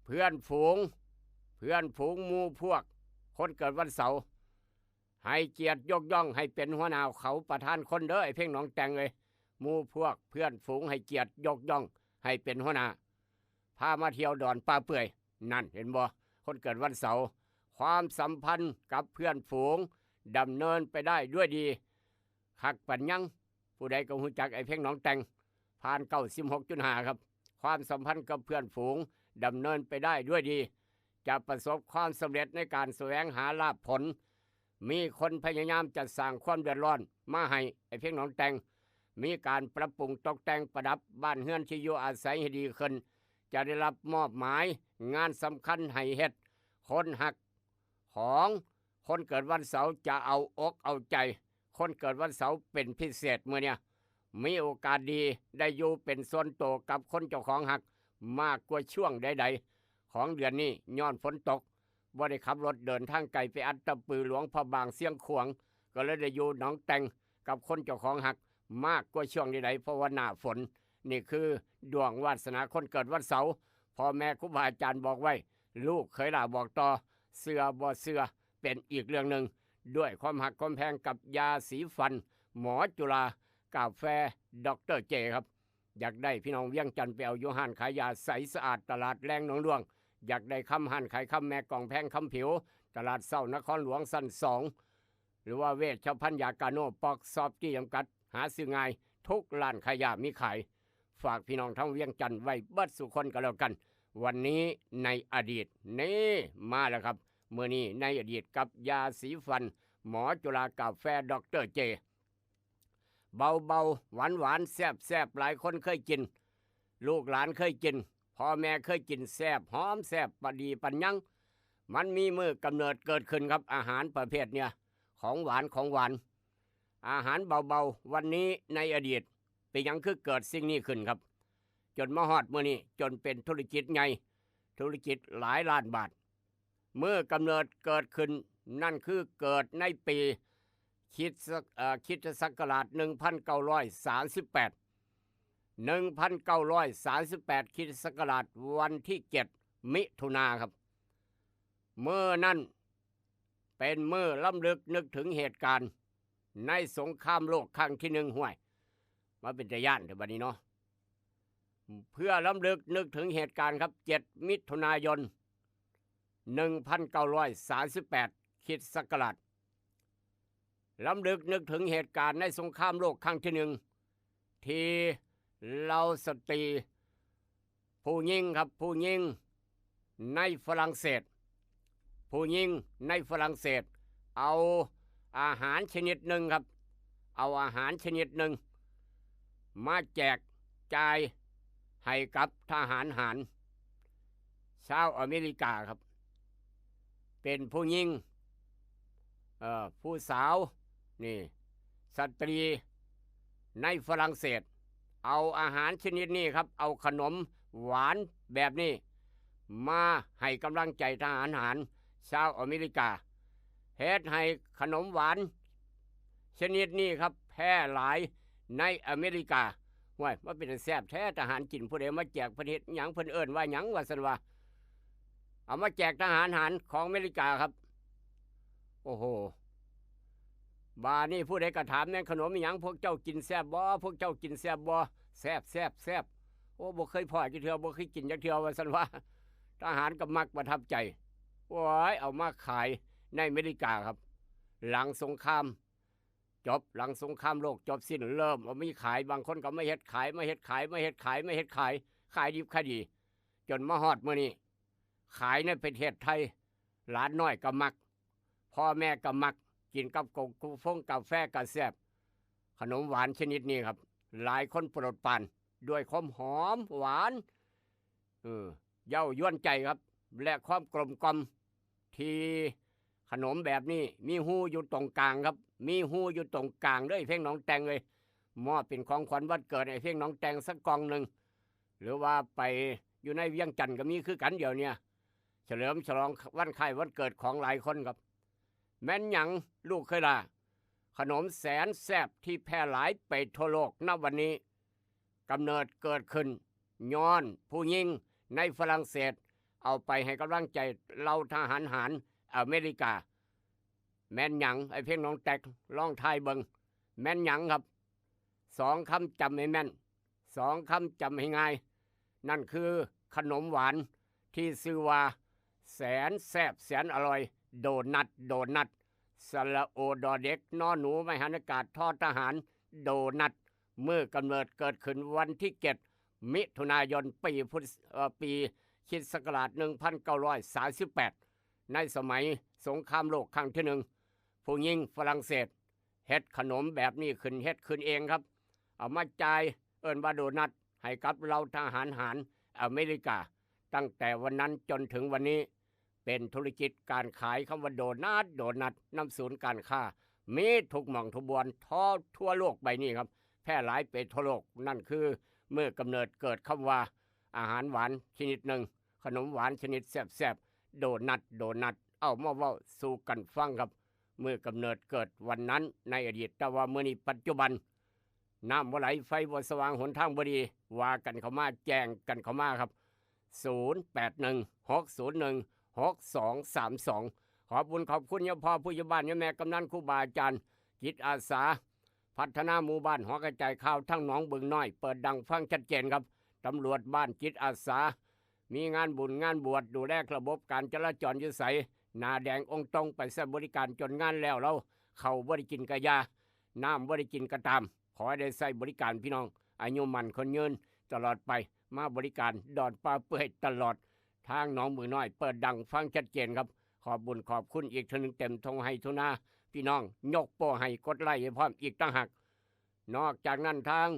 เพื่อนฝูงหมู่พวกคนเกิดวันเสาร์ให้เกียรติยกย่องให้เป็นหัวหน้าเขาประธานคนเด้อไอ้เพ่งหนองแตงเลยหมู่พวกเพื่อนฝูงให้เกียรติยกย่องให้เป็นหัวหน้าพามาเที่ยวดอนป่าเปื่อยนั่นเห็นบ่คนเกิดวันเสาร์ความสัมพันธ์กับเพื่อนฝูงดำเนินไปได้ด้วยดีคักปัญญังผู้ใดก็รู้จักไอ้เพ่งหนองแตงผ่าน96.5ครับความสัมพันธ์กับเพื่อนฝูงดำเนินไปได้ด้วยดีจะประสบความสำเร็จในการแสวงหาลาภผลมีคนพยายามจัดสร้างความเดือดร้อนมาให้ไอ้เพ่งหนองแตงมีการปรับปรุงตกแต่งประดับบ้านเฮือนที่อยู่อาศัยให้ดีขึ้นจะได้รับมอบหมายงานสำคัญให้เฮ็ดคนหักของคนเกิดวันเสาร์จะเอาอกเอาใจคนเกิดวันเสาร์เป็นพิเศษเมื่อเนี่ยมีโอกาสดีได้อยู่เป็นส่วนโตกับคนเจ้าของหักมากกว่าช่วงใดๆของเดือนนี้ย้อนฝนตกบ่ได้ขับรถเดินทางไกลไปอัดตะปือหลวงพระบางเสียงขวางก็เลยได้อยู่หนองแตงกับคนเจ้าของหักมากกว่าช่วงใดๆเพราะว่าหน้าฝนนี่คือดวงวาสนาคนเกิดวันเสาร์พ่อแม่ครูบาอาจารย์บอกไว้ลูกเคยล่าบอกต่อเสือบ่เสือเป็นอีกเรื่องหนึ่งด้วยความหักความแพงกับยาสีฟันหมอจุฬากาแฟดร.เจครับอยากได้พี่น้องเวียงจันทร์ไปเอาอยู่ห้านขายยาใสสะอาดตลาดแรงหนองหลวงอยากได้คำห้านขายคำแม่กองแพงคำผิวตลาดเศร้านครหลวงสั้น2หรือว่าเวชภัณฑ์ยากาโนปอกซอฟที่จำกัดหาซื้อง่าย ทุกร้านขายยามีขายฝากพี่น้องทั้งเวียงจันทร์ไว้เบิดสุคนกันแล้วกันวันนี้ในอดีตนี่มาแล้วครับเมื่อนี้ในอดีตกับยาสีฟันหมอจุฬากาแฟดรเจเบาๆหวานๆแซ่บๆหลายคนเคยกินลูกหลานเคยกินพ่อแม่เคยกินแซ่บหอมแซ่บปะดีปัญญังมันมีมือกำเนิดเกิดขึ้นครับอาหารประเภทเนี่ยของหวานอาหารเบาๆวันนี้ในอดีตเป็นยังคือเกิดสิ่งนี้ขึ้นครับจนมาฮอดมื้อนี้จนเป็นธุรกิจใหญ่ธุรกิจหลายล้านบาทเมื่อกำเนิดเกิดขึ้นนั่นคือเกิดในปีคริสตศักราช1938คริสตศักราชวันที่7มิถุนาครับเมื่อนั้นเป็นเมื่อล้ำลึกนึกถึงเหตุการณ์ในสงครามโลกครั้งที่1ห้วยมาเป็นตะย่านเดี๋ยวบัดนี้เนาะเพื่อล้ำลึกนึกถึงเหตุการณ์ครับ7มิถุนายน1938คริสตศักราชล้ำลึกนึกถึงเหตุการณ์ในสงครามโลกครั้งที่1ที่เราสตรีผู้หญิงครับผู้หญิงในฝรั่งเศสผู้หญิงในฝรั่งเศสเอาอาหารชนิดหนึ่งครับเอาอาหารชนิดหนึ่งมาแจกจ่ายให้กับทหารหารชาวอเมริกาครับเป็นผู้หญิงผู้สาวนี่สตรีในฝรั่งเศสเอาอาหารชนิดนี้ครับเอาขนมหวานแบบนี้มาให้กำลังใจทหารหารชาวอเมริกาเฮ็ดให้ขนมหวานชนิดนี้ครับแพร่หลายในอเมริกาว้ายว่าเป็นแซ่บแท้ทหารกินผู้ใดมาแจกประเทศหยังเพิ่นเอิ้นว่าหยังว่าซั่นว่าเอามาแจกทหารหารของอเมริกาครับโอ้โหบานี่ผู้ใดก็ถามแม่นขนมหยังพวกเจ้ากินแซ่บบ่พวกเจ้ากินแซ่บบ่แซ่บโอ้บ่เคยพอจักเทื่อบ่เคยกินจักเทื่อว่าซั่นว่าทหารก็มักประทับใจโอ้ยเอามาขายในอเมริกาครับหลังสงครามจบหลังสงครามโลกจบสิ้นเริ่มเอามีขายบางคนก็ไม่เฮ็ดขายขายดิบขายดีจนมาฮอดมื้อนี้ขายในประเทศไทยหลานน้อยก็มักพ่อแม่ก็มักกินกับกาแฟก็แซ่บขนมหวานชนิดนี้ครับหลายคนโปรดปรานด้วยความหอมหวานเย้ายวนใจครับและความกลมกล่อมที่ขนมแบบนี้มีหูอยู่ตรงกลางครับมีหูอยู่ตรงกลางด้วยเพ่งน้องแตงเลยมอบเป็นของขวัญวันเกิดไอ้เพ่งน้องแตงสักกล่องหนึ่งหรือว่าไปอยู่ในเวียงจันทร์ก็มีคือกันเดี๋ยวเนี่ยเฉลิมฉลองวันคล้ายวันเกิดของหลายคนครับแม่นหยังลูกเคยล่ะขนมแสนแซ่บที่แพร่หลายไปทั่วโลกณวันนี้กำเนิดเกิดขึ้นย้อนผู้หญิงในฝรั่งเศสเอาไปให้กำลังใจเราทหารหารอเมริกาแม่นหยังไอ้เพ่งน้องแตกล่องทายเบิงแม่นหยังครับ2 คำจำให้แม่น2 คำจำให้ง่ายนั่นคือขนมหวานที่ชื่อว่าแสนแซ่บแสนอร่อยโดนัทสระโอดอเด็กนอหนูไม่หันอากาศทอทหารโดนัทเมื่อกำเนิดเกิดขึ้นวันที่7มิถุนายนปีคริสต์ศักราช1938ในสมัยสงครามโลกครั้งที่1ผู้หญิงฝรั่งเศสเฮ็ดขนมแบบนี้ขึ้นเฮ็ดขึ้นเองครับเอามาจ่ายเอิ้นว่าโดนัทให้กับเราทหารหารอเมริกาตั้งแต่วันนั้นจนถึงวันนี้เป็นธุรกิจการขายคำว่าโดนัทนำศูนย์การค้ามีทุกหม่องทุกบวนทั่วโลกใบนี้ครับแพร่หลายไปทั่วโลกนั่นคือเมื่อกำเนิดเกิดคำว่าอาหารหวานชนิดหนึ่งขนมหวานชนิดแซ่บโดนัทเอามาเว้าสู่กันฟังครับเมื่อกำเนิดเกิดวันนั้นในอดีตแต่ว่ามื้อนี้ปัจจุบันน้ำบ่ไหลไฟบ่สว่างหนทางบ่ดีว่ากันเข้ามาแจ้งกันเข้ามาครับ0816016232ขอบคุณยาพ่อผู้ใหญ่บ้านยาแม่กำนันครูบาอาจารย์จิตอาสาพัฒนาหมู่บ้านหอกระจายข่าวทั้งหนองบึงน้อยเปิดดังฟังชัดเจนครับตำรวจบ้านจิตอาสามีงานบุญงานบวชดูแลระบบการจราจรอยู่ไสหน้าแดงองค์ตรงไปใช้บริการจนงานแล้วเราเข้าบ่ได้กินกะยาน้ำบ่ได้กินกะตาม ขอให้ได้ใช้บริการพี่น้องอายุมันคนยืนตลอดไปมาบริการดอนปลาเปื่อยตลอดทางหนองมือน้อยเปิดดังฟังชัดเจนครับขอบบุญขอบคุณอีกทีนึงเต็มทงให้ทุนาพี่น้องยกโป้ให้กดไลค์ให้พร้อมอีกต่างหากนอกจากนั้นทาง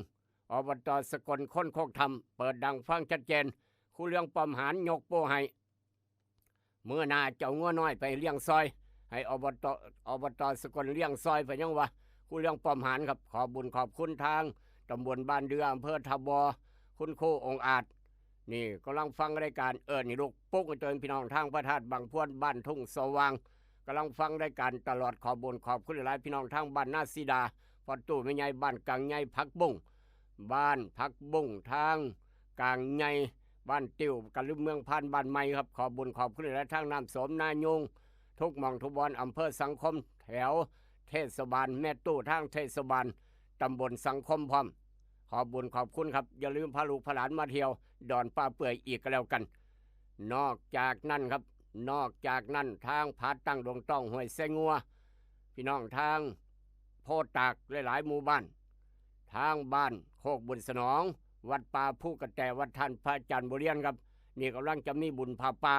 อบต.สกลค้นโคกธรรมเปิดดังฟังชัดเจนคู่เรื่องปอมหารยกโป้ให้เมื่อนาเจ้างัวน้อยไปเลี้ยงซอยให้อบต.สกลเลี้ยงซอยไปยังวะคู่เรื่องปอมหารครับขอบุญขอบคุณทางตำบลบ้านเดืออำเภอทบคุณครูองค์อาจนี่กำลังฟังรายการนี่ลูกปุ๊กเตือนพี่น้องทางพระธาตุบางพวนบ้านทุ่งสว่างกำลังฟังรายการตลอดขอบุญขอบคุณหลายพี่น้องทางบ้านนาซีดาพอตู้ไม่ใหญ่บ้านกลางใหญ่พักบุ้งบ้านพักบุ้งทางกลางใหญ่บ้านติวกันลืมเมืองพันบ้านใหม่ครับขอบุญขอบคุณหลายทางน้ำสมนายงทุกหม่องทุกบอนอำเภอสังคมแถวเทศบาลแม่ตู้ทางเทศบาลตำบลสังคมพร้อมขอบุญขอบคุณครับอย่าลืมพาลูกพาหลานมาเที่ยวดอนป่าเปื่อยอีกก็แล้วกันนอกจากนั้นครับนอกจากนั้นทางผาตั้งดงต้องห้วยไซงัวพี่น้องทางโพตากหลายๆหมู่บ้านทางบ้านโคกบุญสนองวัดป่าผู้กระแตวัดท่านพระอาจารย์บุเรียนครับนี่กำลังจะมีบุญผาป่า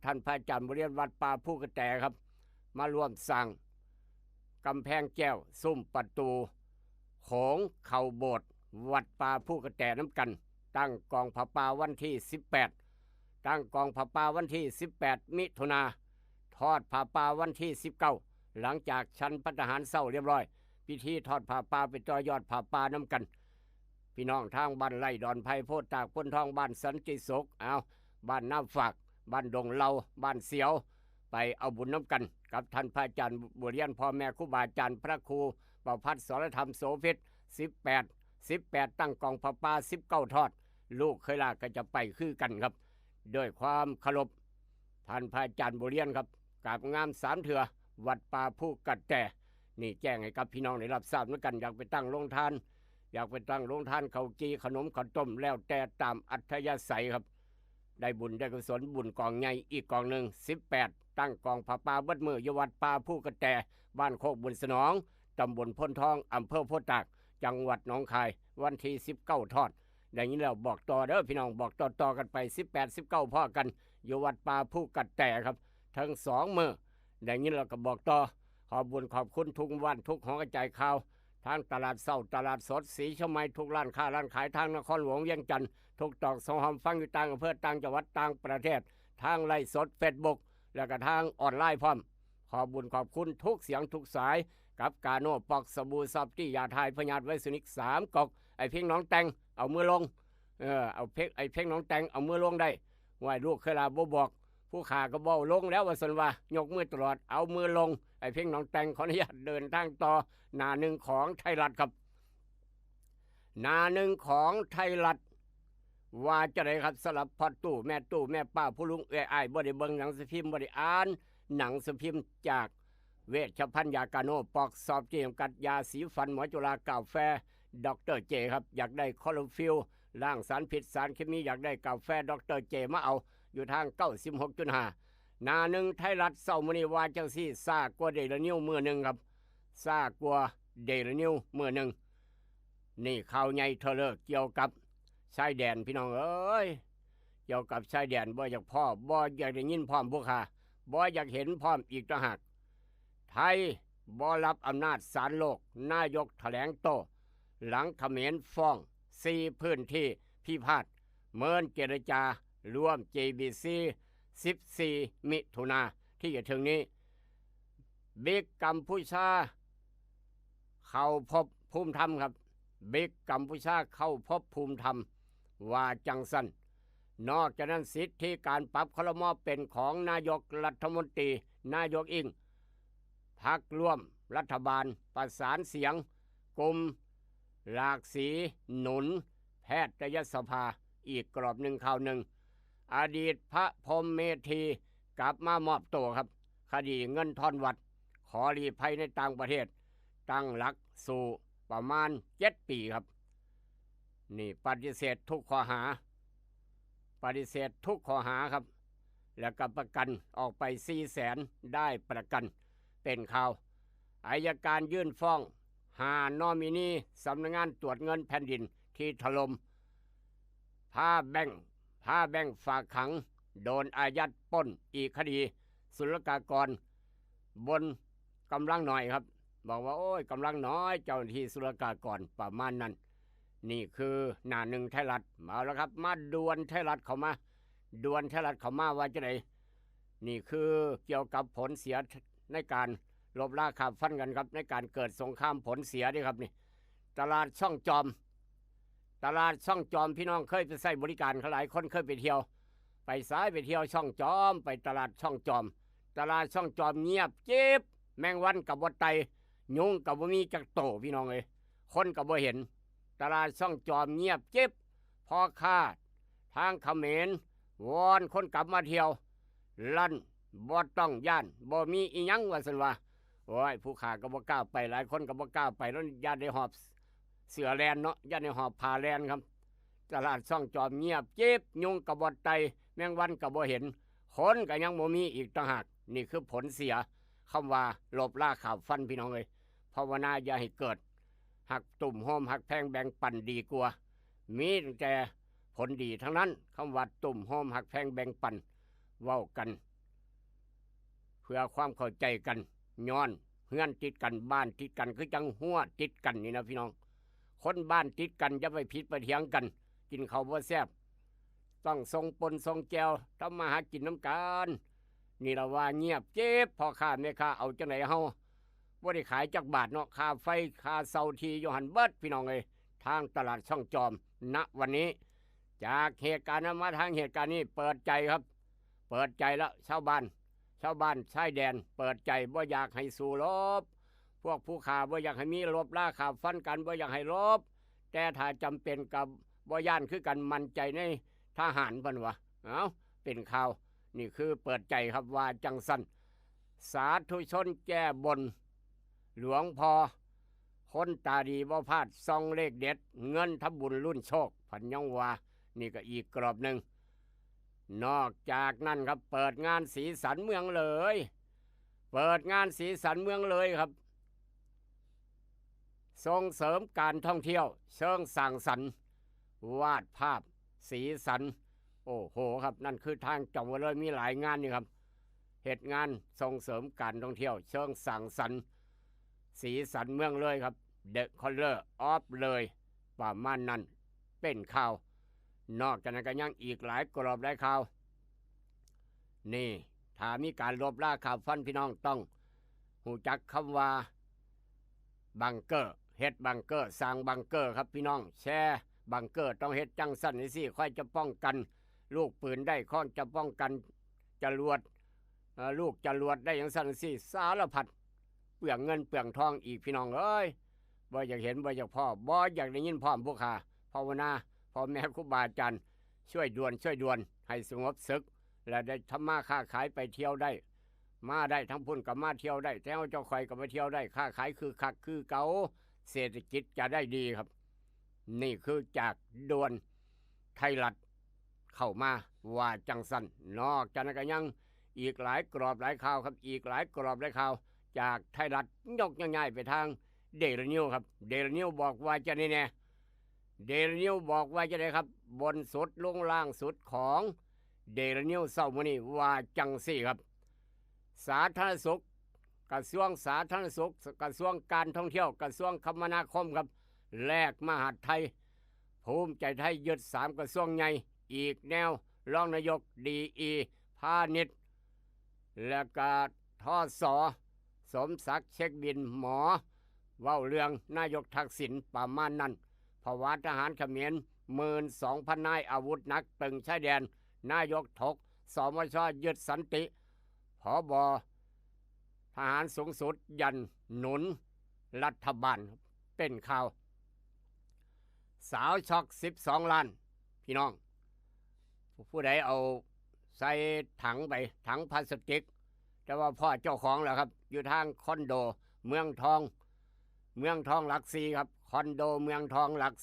ท่านพระอาจารย์บุเรียนวัดป่าผู้กระแตครับมาร่วมสร้างกำแพงแก้วซุ้มประตูโขงเข่าโบสถ์วัดป่าผู้กระแตน้ำกันตั้งกองผาป่าวันที่18ตั้งกองผาป่าวันที่18มิถุนาทอดผาป่าวันที่19หลังจากชันพัฒหารเศร้าเรียบร้อยพิธีทอดผาป่าไปต่อยอดผาป่าน้ำกันพี่น้องทางบ้านไร่ดอนไผ่โพธิ์ตากพ้นทองบ้านสันติสุขบ้านน้ำฝากบ้านดงเหลาบ้านเสียวไปเอาบุญน้ำกันกับท่านพระอาจารย์บุเรียนพ่อแม่ครูบาอาจารย์พระครูประพัฒน์สรธรรมโสภิต18ตั้งกองผาป่า19ทอดลูกเคยลาก็จะไปคือกันครับด้วยความเคารพท่านพระอาจารย์บุเรียนครับกราบงาม3เถื่อวัดป่าผู้กัดแต่นี่แจ้งให้กับพี่น้องได้รับทราบเหมือนกันอยากไปตั้งโรงทานข้าวจีขนมข้าวต้มแล้วแต่ตามอัธยาศัยครับได้บุญได้กุศลบุญกองใหญ่อีกกองหนึ่ง18ตั้งกองผาป่าเบิดมืออยวัดป่าผู้กระแตบ้านโคกบุญสนองตำบลพ้นทองอำเภอโพธิ์ตากจังหวัดหนองคายวันที่19ทอดอย่างนี้แล้วบอกต่อเด้อพี่น้องบอกต่อกันไป18-19พ่อกันอยู่วัดป่าผู้กระแตครับทั้ง2มื้ออย่างนี้เราก็บอกต่อขอบุญขอบคุณทุกวันทุกหอกระจายข่าวทางตลาดเศร้าตลาดสดสีชมัยทุกร้านค้าร้านขายทางนครหลวงเวียงจันทร์ทุกตอกสองหอมฟังอยู่ต่างอำเภอต่างจังหวัดต่างประเทศทางไลฟ์สดเฟซบุ๊กแล้วก็ทางออนไลน์พร้อมขอบุญขอบคุณทุกเสียงทุกสายกับกาโน่ปอกสบู่ซับที่ยาทายพญาตไวสุนิก3กอกไอเพ่งน้องแตงเอามือลงเอาเพ่งน้องแตงเอามือลงได้ไหวลูกเคยลาบ่บอกผู้ขาก็บอกลงแล้วว่าสนว่ายกมือตลอดเอามือลงไอเพ่งน้องแตงขออนุญาตเดินทางต่อหน้าหนึ่งของไทยรัฐครับหน้าหนึ่งของไทยรัฐว่าจะได้ครับสลับพอตู้แม่ป้าผู้ลุงอ้ายบ่ได้เบิ่งหนังสือพิมพ์บ่ได้อ่านหนังสือพิมพ์จากเวชภัณฑ์ยากาโนปอกสอบเจียมกัดยาสีฟันหมอจุฬากาแฟดรเจครับอยากได้คอลลาฟิลล้างสารพิษสารเคมีอยากได้กาแฟดรเจมาเอาอยู่ทาง 96.5 หน้าหนึ่งไทยรัฐเช้ามื้อนี้ว่าจังซี่ซากว่าเดลนิวมื้อหนึงครับซากว่าเดลนิวมื้อหนึงนี่ข่าวใหญ่เทเลอร์เกี่ยวกับชายแดนพี่น้องเอ้ยเกี่ยวกับชายแดนบ่อยากพ่อบ่อยากได้ยินพร้อมพวกข้าบ่อยากเห็นพร้อมอีกต่างหากไทยบ่รับอำนาจศาลโลกนายกแถลงโต้หลังเขมรฟ้อง4พื้นที่พิพาทเมินเจรจารวม JBC 14มิถุนาที่จะถึงนี้บิ๊กกัมพูชาเข้าพบภูมิธรรมครับบิ๊กกัมพูชาเข้าพบภูมิธรรมว่าจังสันนอกจากนั้นสิทธิการปรับครม.เป็นของนายกรัฐมนตรีนายกอิงพรรคร่วมรัฐบาลประสานเสียงกลุ่มหลากสีหนุนแพทยสภาอีกกรอบหนึ่งข่าวหนึ่งอดีตพระพรหมเมธีกลับมามอบตัวครับคดีเงินทอนวัดขอรีภัยในต่างประเทศตั้งหลักสู่ประมาณ7 ปีครับนี่ปฏิเสธทุกข้อหาครับแล้วก็ประกันออกไป400,000ได้ประกันเป็นข่าวอัยการยื่นฟ้อง 5นอมินีสำนักงานตรวจเงินแผ่นดินที่ถล่มพาแบ่งฝากขังโดนอายัดปล้นอีกคดีศุลกากรบนกำลังหน่อยครับบอกว่าโอ้ยกำลังน้อยเจ้าหน้าที่ศุลกากรประมาณนั้นนี่คือหน้าหนึ่งไทยรัฐมาแล้วครับมาดวนไทยรัฐเข้ามาว่าจะไหนนี่คือเกี่ยวกับผลเสียในการลบราคาฟันกันครับในการเกิดสงครามผลเสียนี่ครับนี่ตลาดช่องจอมพี่น้องเคยไปใช้บริการหลายคนเคยไปเที่ยวไปซ้ายไปเที่ยวช่องจอมไปตลาดช่องจอมเงียบเจ็บแมงวันกับบ่ไตยุงกับบ่มีจักโตพี่น้องเอ้ยคนกับบ่เห็นตลาดช่องจอมเงียบเจ็บพอค่าทางเขมรวอนคนกลับมาเที่ยวลั่นบ่ต้องย่านบ่มีอีหยังว่าซั่นว่าโอ้ยผู้ค้าก็บ่กล้าไปหลายคนก็บ่กล้าไปแล้วย่านได้หอบเสือแลนเนาะย่านได้หอบผ้าแลนครับตลาดช่องจอมเงียบเจ็บยุงกับบ่ไตแมงวันกับบ่เห็นคนก็ยังบ่มีอีกต่างหากนี่คือผลเสียคำว่าลบราข่าวฟันพี่น้องเอ้ยภาวนาอย่าให้เกิดหักตุ่มโฮมหักแพงแบ่งปันดีกว่ามีตั้งแต่ผลดีทั้งนั้นคำว่าตุ่มโฮมหักแพงแบ่งปันเว้ากันเพื่อความเข้าใจกันย้อนเฮือนติดกันบ้านติดกันคือจังหัวติดกันนี่นะพี่น้องคนบ้านติดกันอย่าไปผิดไปเถียงกันกินข้าวบ่แซ่บต้องทรงปนทรงแจวทำมาหากินน้ำกันนี่ละว่าเงียบเจ็บพอข้าแม่ค้าเอาจังไหนเฮาบ่ได้ขายจักบาทเนาะค่าไฟค่าเสาทีอยู่หันเบิดพี่น้องเอ้ยทางตลาดช่องจอมณวันนี้จากเหตุการณ์นั้นมาทางเหตุการณ์นี้เปิดใจครับเปิดใจแล้วชาวบ้านชายแดนเปิดใจบ่อยากให้สู้รบพวกผู้ค้าบ่อยากให้มีรบราคาฟันกันบ่อยากให้รบแต่ถ้าจำเป็นกับบ่ย่านคือกันมั่นใจในทหารเพิ่นว่าเป็นข่าวนี่คือเปิดใจครับว่าจังสันสาธุชนแก้บนหลวงพ่อคนตาดีบ่พลาดซองเลขเด็ดเงินทำบุญรุ่นโชคพันยองว่านี่ก็อีกกรอบหนึ่งนอกจากนั้นครับเปิดงานสีสันเมืองเลยครับส่งเสริมการท่องเที่ยวเชิงสร้างสรรค์วาดภาพสีสันโอ้โหครับนั่นคือทางจังหวัดเลยมีหลายงานนี่ครับเหตุงานส่งเสริมการท่องเที่ยวเชิงสร้างสรรค์สีสันเมืองเลยครับ The Color of เลยประมาณนั้นเป็นข่าวนอกจากนั้นก็ยังอีกหลายกรอบหลายข่าวนี่ถ้ามีการลบล้าข่าวฟันพี่น้องต้องหูจักคำว่าบังเกอร์เฮ็ดบังเกอร์สร้างบังเกอร์ครับพี่น้องแชร์บังเกอร์ต้องเฮ็ดจังสั้นนี่สิค่อยจะป้องกันลูกปืนได้ค่อยจะป้องกันจรวดลูกจรวดได้อย่างสั้นสิสารพัดเปลืองเงินเปลืองทองอีกพี่น้องเอ้ยบ่อยากเห็นบ่อยากพ่อบ่อยากได้ยินพร้อมพวกข้าภาวนาพ่อแม่ครูบาอาจารย์ช่วยด่วนให้สงบศึกและได้ทำมาค้าขายไปเที่ยวได้มาได้ทั้งพุ่นกับมาเที่ยวได้แถวเจ้าข่อยกับมาเที่ยวได้ค้าขายคือคักคือเก่าเศรษฐกิจจะได้ดีครับนี่คือจากด่วนไทยรัฐเข้ามาว่าจังสันนอกจากนั้นก็ยังอีกหลายกรอบหลายข่าวครับอีกหลายกรอบหลายข่าวจากไทยรัฐยกง่ายๆไปทางเดลินิวครับเดลินิวบอกว่าจะนี่แน่เดลินิวบอกว่าจะได้ครับบนสุดลงล่างสุดของเดลินิวเศร้ามื้อนี้ว่าจังสี่ครับสาธารณสุขกระทรวงสาธารณสุขกระทรวงการท่องเที่ยวกระทรวงคมนาคมครับแลกมหาดไทยภูมิใจไทยยึด3กระทรวงใหญ่อีกแนวรองนายกดีพาณิชย์และก็ทศสมศักดิ์เช็คบินหมอเว้าเรื่องนายกทักษิณประมาณนั้นภาวะทหารเขมร 12,000 นายอาวุธหนักตึงชายแดนนายกถกสมชยึดสันติผบทหารสูงสุดยันหนุนรัฐบาลเป็นข่าวสาวช็อก12 ล้านพี่น้องผู้ใดเอาใส่ถังไปถังพลาสติกแต่ว่าพ่อเจ้าของแหละครับอยู่ทางคอนโดเมืองทองหลัก4ครับคอนโดเมืองทองหลัก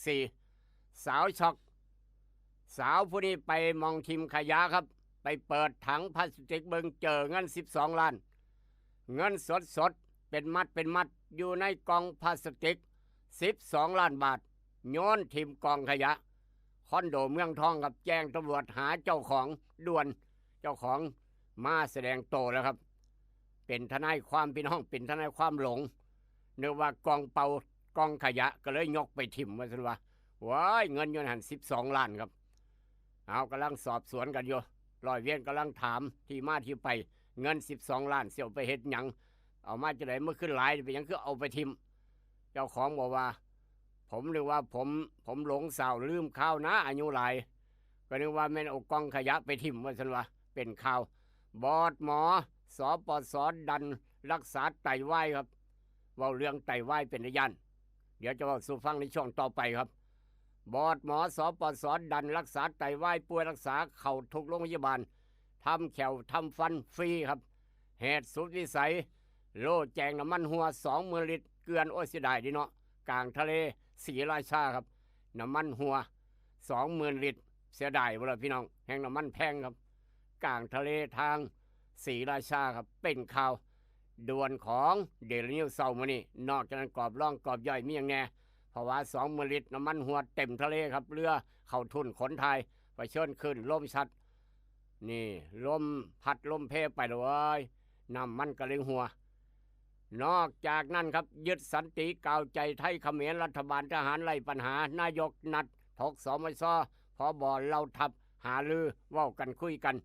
4สาวช็อกสาวผู้นี้ไปมองทิมขยะครับไปเปิดถังพลาสติกเบิ่งเจอเงิน12 ล้านเงินสด เป็นมัดอยู่ในกล่องพลาสติก12 ล้านบาทโยนทิมกองขยะคอนโดเมืองทองกับแจ้งตำรวจหาเจ้าของด่วนเจ้าของมาแสดงโตวแล้วครับ เป็นทนายความพี่น้องเป็นทนายความหลงเนื่องว่ากองขยะก็เลยยกไปทิมว่าสิว่าว้ายเงินอยู่หัน12 ล้านครับเอากำลังสอบสวนกันอยู่ร้อยเวียนกำลังถามที่มาที่ไปเงิน12 ล้านเสี่ยวไปเฮ็ดหยังเอามาจะไหนเมื่อขึ้นหลายไปยังคือเอาไปทิมเจ้าของบอกว่าผมนึกว่าผมหลงสาวลืมข้าวนะอายุหลายก็นึกว่าแม่นเอากองขยะไปทิมว่าซั่นว่าเป็นข่าวบอดหมอสปสดันรักษาไตวายครับเว้าเรื่องไตวายเป็นระยะเดี๋ยวจะเว้าสู่ฟังในช่วงต่อไปครับบอดหมอสปสดันรักษาไตวายป่วยรักษาเข่าทุกโรงพยาบาลทำแขวทำฟันฟรีครับเหตุสุดวิสัยโลแจงน้ำมันหัว20,000 ลิตรเกลือนโอ้ยเสียดายดิเนาะกลางทะเลศรีราชาครับน้ำมันหัว20,000 ลิตรเสียดายเวลาพี่น้องแห่งน้ำมันแพงครับกลางทะเลทางศรีราชาครับเป็นข่าวด่วนของเดลินิวเซามานี่นอกจากนั้นกรอบร่องกรอบย่อยมีอย่างแน่เพราะว่า20,000 ลิตรน้ำมันหัวเต็มทะเลครับเรือเข้าทุนขนไทยไปเชิญขึ้นลมชัดนี่ลมพัดลมเพไปเลยน้ำมันกระเลงหัวนอกจากนั้นครับยึดสันติกาวใจไทยเขมรรัฐบาลทหารไล่ปัญหานายกนัดถกสมชพบเหล่าทัพหาลือเว้ากันคุยกัน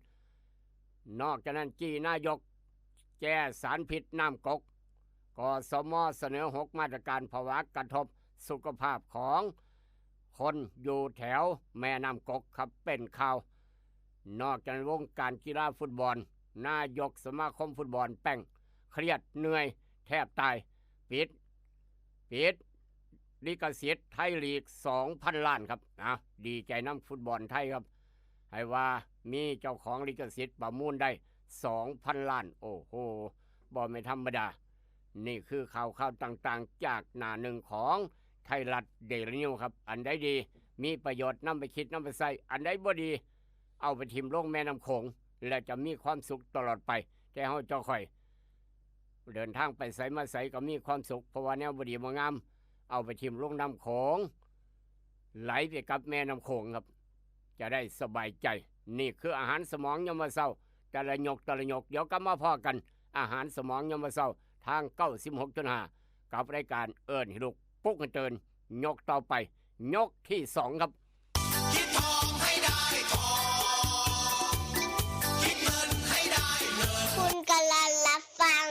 นอกจากนั้นจี้นายกแก้สารพิษน้ำกกกสมเสนอ6 มาตรการภาวะกระทบสุขภาพของคนอยู่แถวแม่น้ำกกครับเป็นข่าวนอกจากวงการกีฬาฟุตบอลนายกสมาคมฟุตบอลแป้งเครียดเหนื่อยแทบตายปิดลิขสิทธิ์ไทยลีก 2,000 ล้านครับดีใจน้ำฟุตบอลไทยครับให้ว่ามีเจ้าของลิขสิทธิ์ประมูลได้ 2,000 ล้านโอ้โหบ่ไม่ธรรมดานี่คือข่าวต่างๆจากหน้าหนึ่งของไทยรัฐเดลินิวครับอันใดดีมีประโยชน์นำไปคิดนำไปใส่อันใดบ่ดีเอาไปทิมลงแม่น้ำโขงและจะมีความสุขตลอดไปแต่เฮาเจ้าค่อยเดินทางไปไสมาไสก็มีความสุขเพราะว่าแนวบ่ดีบ่งามเอาไปทิมลงน้ำโขงไหลไปกับแม่น้ำโขงครับจะได้สบายใจนี่คืออาหารสมองยามมื้อเช้าแต่ละหยกเดี๋ยวกลับมาพอกันอาหารสมองยามมื้อเช้าทาง 96.5 กับรายการเอิ้นให้ลูกปลุกให้ตื่นยกต่อไปยกที่ 2ครับคิดทองให้ได้ทองคิดเงินให้ได้เงินคุณกำลังรับฟัง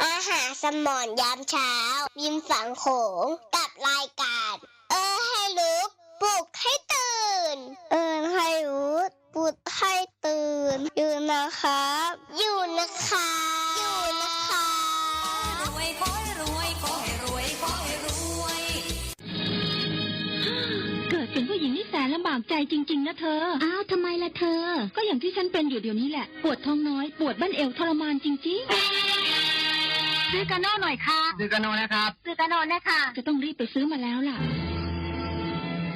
อาหารสมองยามเช้ายิ้มฝังโขงกับรายการให้รู้ปลุกให้ตื่นให้รู้ปลุกให้ตื่นอยู่นะครับอยู่นะคะรวยขอให้รวยขอให้รวยขอให้รวย เกิดเป็นผู้หญิงนี่แสนลำบากใจจริงๆนะเธออ้าวทำไมล่ะเธอก็อย่างที่ฉันเป็นอยู่เดี๋ยวนี้แหละปวดท้องน้อยปวดบั้นเอวทรมานจริงๆซื้อกาโน่หน่อยค่ะซื้อกาโน่นะครับซื้อกาโน่นะคะจะต้องรีบไปซื้อมาแล้วล่ะ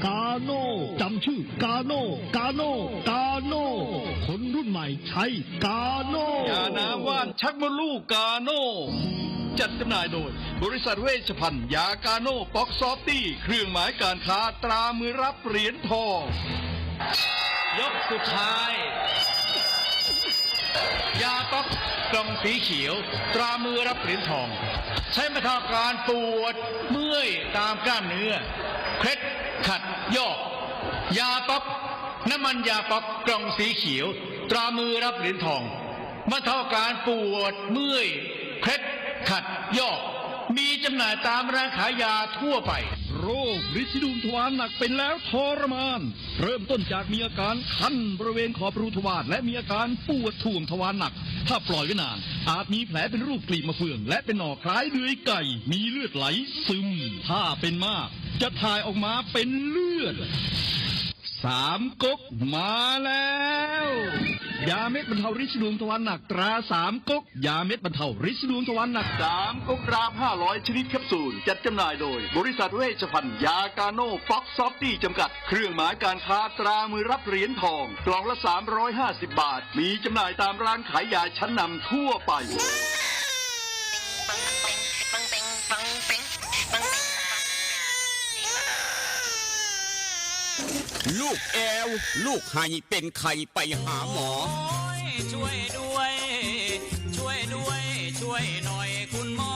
กาโน่จำชื่อกาโน่คนรุ่นใหม่ใช้กาโน่ยาน้ำว่านชักมดลูกกาโน่จัดจำหน่ายโดยบริษัทเวชภัณฑ์ยากาโน่ป๊อกซอฟตี้เครื่องหมายการค้าตรามือรับเหรียญทองยกสุดท้ายยาป๊อกกล่องสีเขียวตรามือรับเหรียญทองใช้บรรเทาการปวดเมื่อยตามกล้ามเนื้อเคล็ดขัดยอกยาป๊อกน้ำมันยาป๊อกกล่องสีเขียวตรามือรับเหรียญทองบรรเทาการปวดเมื่อยเคล็ดขัดยอกมีจำหน่ายตามร้านขายยาทั่วไปโรคริดซีดูมทวารหนักเป็นแล้วทรมานเริ่มต้นจากมีอาการคันบริเวณขอบรูทวารและมีอาการปวดท่วงทวารหนักถ้าปล่อยไว้นานอาจมีแผลเป็นรูปกลีบมะเฟืองและเป็นหน่อคล้ายเดือยไก่มีเลือดไหลซึมถ้าเป็นมากจะถ่ายออกมาเป็นเลือด3 ก๊กมาแล้วยาเม็ดบรรเทาริดซีดูมทวารหนักตรา3 ก๊กยาเม็ดบรรเทาริดซีดูมทวารหนัก3 ก๊กราม500ชนิดแคปซูลจัดจำหน่ายโดยบริษัทเวชภัณฑ์ยากาโน่ป๊อกซอฟตี้จำกัดเครื่องหมายการค้าตรามือรับเหรียญทองกล่องละ350 บาทมีจำหน่ายตามร้านขายยาชั้นนำทั่วไป ลูกแอวลูกให้เป็นไข่ไปหาหมอ ช่วยด้วย ช่วยด้วย ช่วยหน่อยคุณหมอ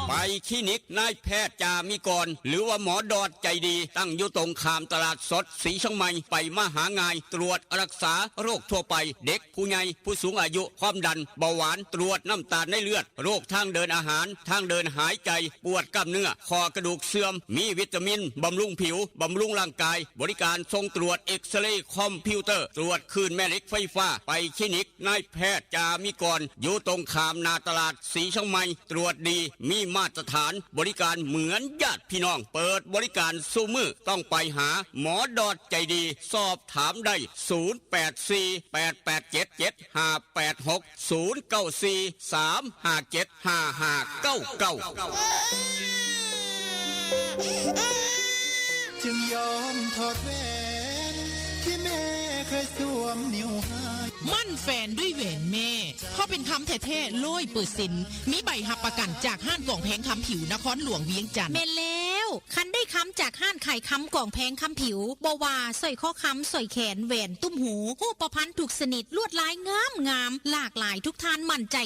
ไปคลินิกนายแพทย์จามิกรหรือว่าหมอดอดใจดีตั้งอยู่ตรงข้ามตลาดสดสีช่องใหม่ไปมาหางายตรวจรักษาโรคทั่วไปเด็กผู้ใหญ่ผู้สูงอายุความดันเบาหวานตรวจน้ำตาลในเลือดโรคทางเดินอาหารทางเดินหายใจปวดกล้ามเนื้อคอกระดูกเสื่อมมีวิตามินบำรุงผิวบำรุงร่างกายบริการส่งตรวจเอ็กซเรย์คอมพิวเตอร์ตรวจคลื่นแม่เหล็กไฟฟ้าไปคลินิกนายแพทย์จามิกรอยู่ตรงข้ามนาตลาดสีช่องใหม่ตรวจดีมีมาตรฐานบริการเหมือนญาติพี่น้องเปิดบริการสู้มือต้องไปหาหมอดอดใจดีสอบถามได้จึงยอมถอดแหวนที่แม่เคยสวมนิ้วให้ มั่นแฟนด้วยแหวนแม่เพราะเป็นคำแท้ๆ100%มีใบหับประกันจากห้านกล่องแพงคำผิวนครหลวงเวียงจันทน์แม่นแล้วคันได้คำจากห้านไข่คำกล่องแพงคำผิวบว่าสร้อยข้อคำสร้อยแขนแหวนตุ้มหูหูประพันธ์ถูกสนิทลวดลายงามหลากหลายทุกทานมั่นใจ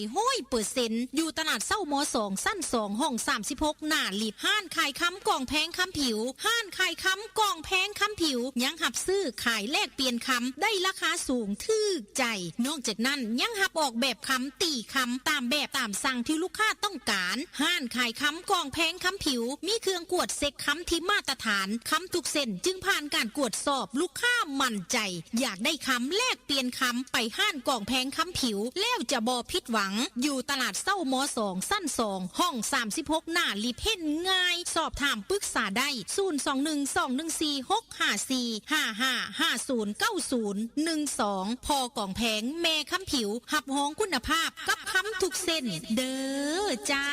100%อยู่ตลาดเศร้ามอ2สั้น2ห้อง36หน้าลิบห้านไข่คำกล่องแพงคำผิวห้านไข่คำกล่องแพงคำผิวยังหับซื้อขายแลกเปลี่ยนคำได้ราคาสูงทึกใจนอกจากนั้นยังหับออกแบบคำตีคำตามแบบตามสั่งที่ลูกค้าต้องการห้านขายคำกล่องแพงคำผิวมีเครื่องกวดเซ็กคำที่มาตรฐานคำทุกเส้นจึงผ่านการกวดสอบลูกค้ามั่นใจอยากได้คำแลกเปลี่ยนคำไปห้านกล่องแพงคำผิวแล้วจะบ่ผิดหวังอยู่ตลาดเศร้ามอ2สั้น2ห้อง36หน้าลิเพ่นง่ายสอบถามปรึกษาได้0212146555509012พอกล่องแพงแม่คำผิวหับห้องคุณภาพกับคำทุกเส้นเด้อเจ้า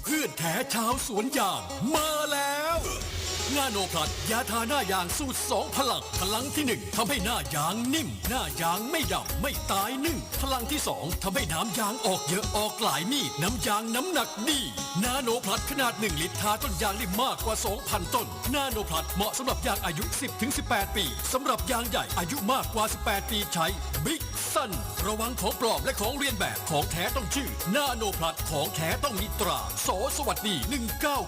เพื่อนแท้ชาวสวนยางมาแล้วนาโนพลัดยาทาหน้ายางสูตร2พลังที่1ทำให้หน้ายางนิ่มหน้ายางไม่ดำไม่ตายนึ่งพลังที่2ทำให้น้ำยางออกเยอะออกหลายมีดน้ำยางน้ำหนักดีนาโนพลัดขนาด1ลิตรทาต้นยางได้มากกว่า 2,000 ต้นนาโนพลัดเหมาะสำหรับยางอายุ 10-18 ปีสำหรับยางใหญ่อายุมากกว่า 18 ปีใช้บิ๊กซันระวังของปลอมและของเรียนแบบของแท้ต้องชื่อนาโนพลัดของแท้ต้องมีตราสวัสดี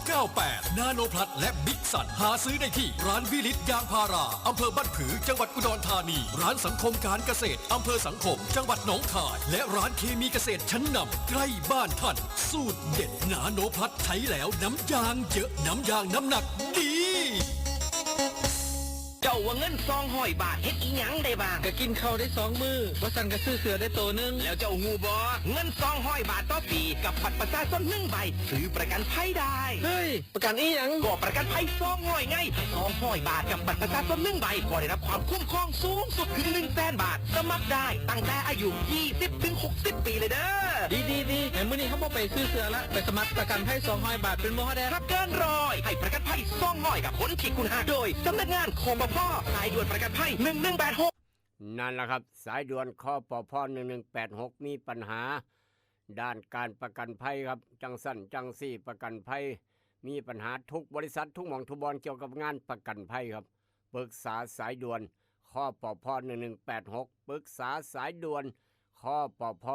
1998นาโนพลัดและบิ๊กซันหาซื้อได้ที่ร้านวิลิตยางพาราอำเภอบ้านผือจังหวัดอุดรธานีร้านสังคมการเกษตรอำเภอสังคมจังหวัดหนองคายและร้านเคมีเกษตรชั้นนำใกล้บ้านท่านสูตรเด็ดนาโนพลัดใช้แล้วน้ำยางเยอะน้ำยางน้ำหนักดี เจ้าว่าเงิน200 บาทเฮ็ดอีหยังได้บ้างก็กินข้าวได้2 มื้อบ่สั่นก็ซื้อเสื้อได้ตัวนึงแล้วเจ้าฮู้บ่เงิน200 บาทต่อปีกับบัตรประชาชน1ใบซื้อประกันภัยได้เฮ้ยประกันอีหยังก็ประกันภัย200ไง200 บาทกับบัตรประชาชน1ใบก็ได้รับความคุ้มครองสูงสุดถึง 100,000 บาทสมัครได้ตั้งแต่อายุ20-60 ปีเลยเด้อดีๆมื้อนี้เฮาบ่ไปซื้อเสื้อละไปสมัครประกันภัย200 บาทเป็นบ่ฮอดรับเกิน100ให้ประกันภัย200กับคนที่คุณหาโดยสำนักงานคปภ.สายด่วนประกันภัย1186นั่นแหละครับสายด่วนคปภ1186มีปัญหาด้านการประกันภัยครับจังสั้นจังสี่ประกันภัยมีปัญหาทุกบริษัททุกหม่องทุกบอนเกี่ยวกับงานประกันภัยครับปรึกษาสายด่วนคปภ1186ปรึกษาสายด่วนคปภ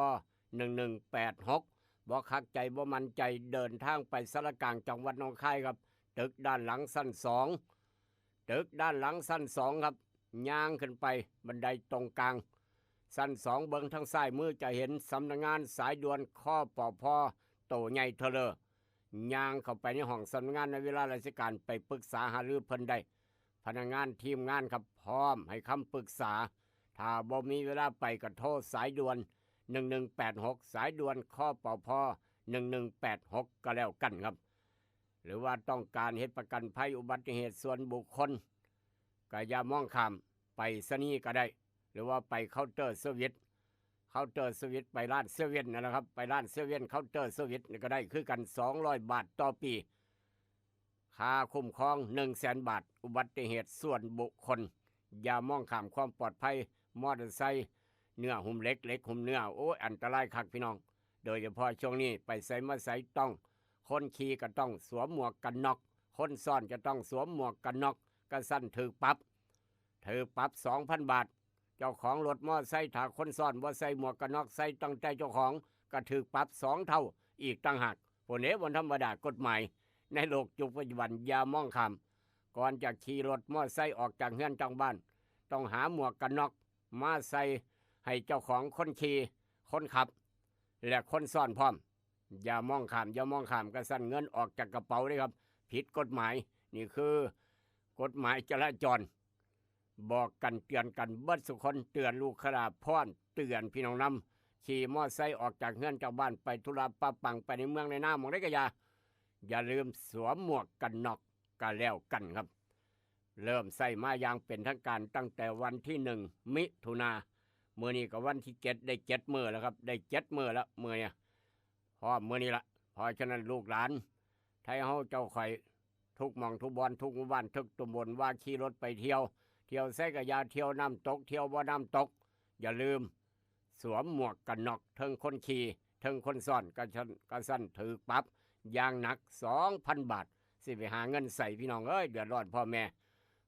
1186บ่คักใจบ่มั่นใจเดินทางไปสารกลางจังหวัดหนองคายครับตึกด้านหลังสั้น2ตึกด้านหลังสั้น2ครับย่างขึ้นไปบันไดตรงกลางสั้น2เบื้องทางซ้ายมือจะเห็นสำนักงานสายด่วนคปภโตใหญ่เทเลย่างเข้าไปในห้องสำนักงานในเวลาราชการไปปรึกษาหารือเพิ่นได้พนักงานทีมงานครับพร้อมให้คำปรึกษาถ้าบ่มีเวลาไปก็โทรสายด่วน1186สายด่วนคปภ1186ก็แล้วกันครับหรือว่าต้องการเฮ็ดประกันภัยอุบัติเหตุส่วนบุคคลก็อย่ามองข้ามไปสนีก็ได้หรือว่าไปเคาน์เตอร์เซอร์วิสไปร้านเซเว่นนั่นแหละครับไปร้านเซเว่นเคาน์เตอร์เซอร์วิสก็ได้คือกัน200 บาทต่อปีค่าคุ้มครอง 100,000 บาทอุบัติเหตุส่วนบุคคลอย่ามองข้ามความปลอดภัยมอเตอร์ไซค์เนื้อหุ้มเหล็กหุ้มเนื้อโอ้ยอันตรายคักพี่น้องโดยเฉพาะช่วงนี้ไปไสมาไสต้องคนขี่ก็ต้องสวมหมวกกันน็อกค คนซ่อนจะต้องสวมหมวกกันน็อกกระสั้นถือปรับ 2,000 บาท เจ้าของรถมอไซค์ถ้าคนซ่อนบ่ใส่หมวกกันน็อกใส่ตั้งใจเจ้าของก็ถือปรับ2 เท่าอีกต่างหากพวกนี้บนธรรมดากฎหมายในโลกยุคปัจจุบันอย่ามองข้ามก่อนจะขี่รถมอไซค์ออกจากเฮือนจากบ้านต้องหาหมวกกันน็อกมาใส่ให้เจ้าของคนขี่คนขับและคนซ่อนพร้อมอย่ามองข้ามกระสั่นเงินออกจากกระเป๋าเลยครับผิดกฎหมายนี่คือกฎหมายจราจรบอกกันเตือนกันเบิดสุคนเตือนลูกขลาพ่อนเตือนพี่น้องนำขี่มอไซค์ออกจากเฮือนจากบ้านไปธุระปะปังไปในเมืองในหน้าหมองได้ก็อย่าลืมสวมหมวกกันน็อกกันแล้วกันครับเริ่มใส่มาอย่างเป็นทางการตั้งแต่วันที่1 มิถุนามื้อนี้ก็วันที่7ได้7 มื้อแล้วครับได้7 มื้อแล้วมื้อเนี่ยพอมื้อนี้ละเพราะฉะนั้นลูกหลานไทยเฮาเจ้าข่อยทุกหม่องทุกบอนทุกหมู่บ้านทุกตำบลว่าขี่รถไปเที่ยวใส่กะยาเที่ยวน้ำตกเที่ยวบ่น้ำตกอย่าลืมสวมหมวกกันน็อกเทิงคนขี่เทิงคนซ่อนกระสั้นถือปรับอย่างหนัก 2,000 บาทสิไปหาเงินใส่พี่น้องเอ้ยเดือดร้อนพ่อแม่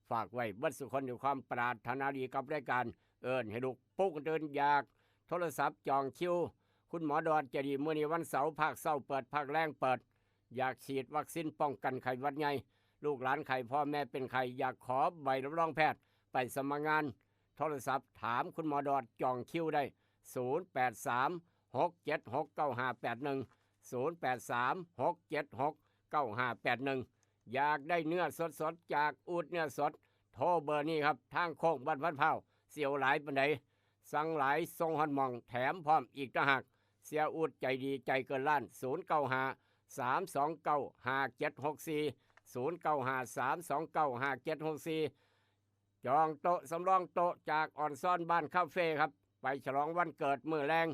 ฝากไว้เบิดสุคนด้วยความปรารถนาดีกับรายการเอิ้นให้ลูกปุ๊กเดินอยากโทรศัพท์จองคิวคุณหมอดอนจะดีมื้อนี้วันเสาร์ภาคเช้าเปิดภาคแรงเปิดอยากฉีดวัคซีนป้องกันไข้หวัดใหญ่ลูกหลานไข้พ่อแม่เป็นไข้อยากขอใบรับรองแพทย์ไปสมัครงานโทรศัพท์ถามคุณหมอดอนจองคิวได้0836769581 0836769581อยากได้เนื้อสดๆจากอูฐเนื้อสดโทรเบอร์นี้ครับทางโค้งบ้านพัดเผาเสียวหลายปานใดสั่งหลายทรงฮอนมองแถมพร้อมอีกต่างหากเสียอูฐใจดีใจเกินล้าน0953295764 จองโต๊ะสำรองโต๊ะจากอ่อนซ่อนบ้านคาเฟ่ครับไปฉลองวันเกิดมื้อแรง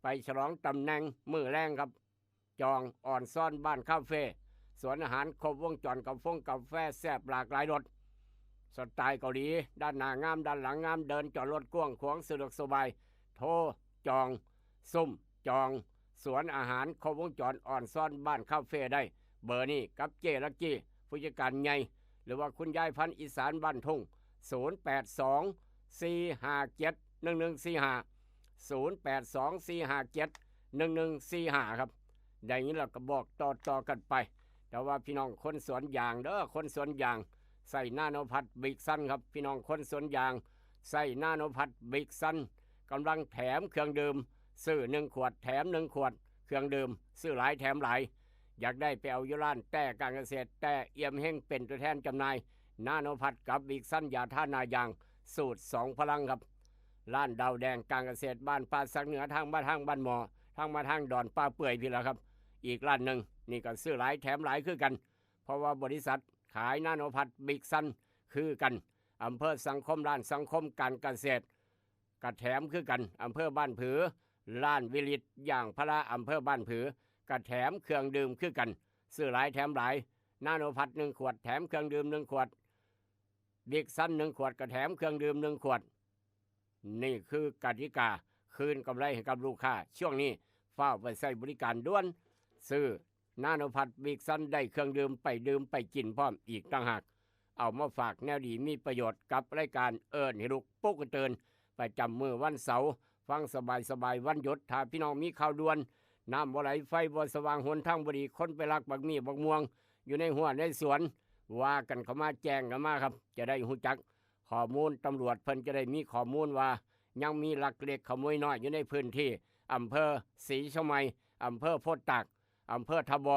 ไปฉลองตำแหน่งมื้อแรงครับจองอ่อนซ่อนบ้านคาเฟ่สวนอาหารครบวงจรกาแฟแซ่บหลากหลายรสสไตล์เกาหลีด้านหน้างามด้านหลังงามเดินจอดรถกว้างขวางสะดวกสบายโทรจองซุ่มจองสวนอาหารครบวงจรอ่อนซ่อนบ้านคาเฟ่ได้เบอร์นี้กับเจลักกี้ผู้จัดการใหญ่หรือว่าคุณยายพันธุ์อีสานบ้านทุ่ง0824571145 0824571145ครับได้ยินแล้วก็บอกต่อกันไปแต่ว่าพี่น้องคนสวนยางเด้อคนสวนยางใส่นาโนพัดบิ๊กซันครับพี่น้องคนสวนยางใส่นาโนพัดบิ๊กซันกำลังแถมเครื่องดื่มซื้อ1 ขวดแถม1 ขวดเครื่องดื่มซื้อหลายแถมหลายอยากได้ไปเอาอยู่ร้านแต่การเกษตรแต่เอี่ยมเฮงเป็นตัวแทนจำหน่ายนาโนพัดกับบิ๊กซันยาท่านายางสูตร2 พลังครับร้านดาวแดงการเกษตรบ้านป่าสักเหนือทางบ้านหมอทางมาทางดอนป่าเปื่อยพี่ละครับอีกร้านหนึ่งนี่ก็ซื้อหลายแถมหลายคือกันเพราะว่าบริษัทขายนาโนพัดบิ๊กซันคือกันอำเภอสังคมร้านสังคมการเกษตรกระแถมคือกันอำเภอบ้านผือร้านวิลิตอย่างพระอำเภอบ้านผือกระแถมเครื่องดื่มคือกันซื้อหลายแถมหลายนาโนพัด1 ขวดแถมเครื่องดื่ม1 ขวดบิ๊กซัน1 ขวดกระแถมเครื่องดื่ม1 ขวดนี่คือกติกาคืนกำไรให้กับลูกค้าช่วงนี้เฝ้าไปใช้บริการด่วนซื้อนาโนพัดบิ๊กซันได้เครื่องดื่มไปกินพร้อมอีกต่างหากเอามาฝากแนวดีมีประโยชน์กับรายการเอิ้นให้ลูกปุ๊กเตือนประจำมื้อวันเสาร์ฟังสบายวันหยุดถ้าพี่น้องมีข่าวด่วนน้ำบ่ไหลไฟบ่สว่างหนทางบ่ดีคนไปลักบักมีบักม่วงอยู่ในหัวในสวนว่ากันเข้ามาแจ้งกันมาครับจะได้รู้จักข้อมูลตำรวจเพิ่นจะได้มีข้อมูลว่ายังมีลักเล็กขโมยน้อยอยู่ในพื้นที่อำเภอศรีชมัยอำเภอโพธิ์ตากอำเภอทบ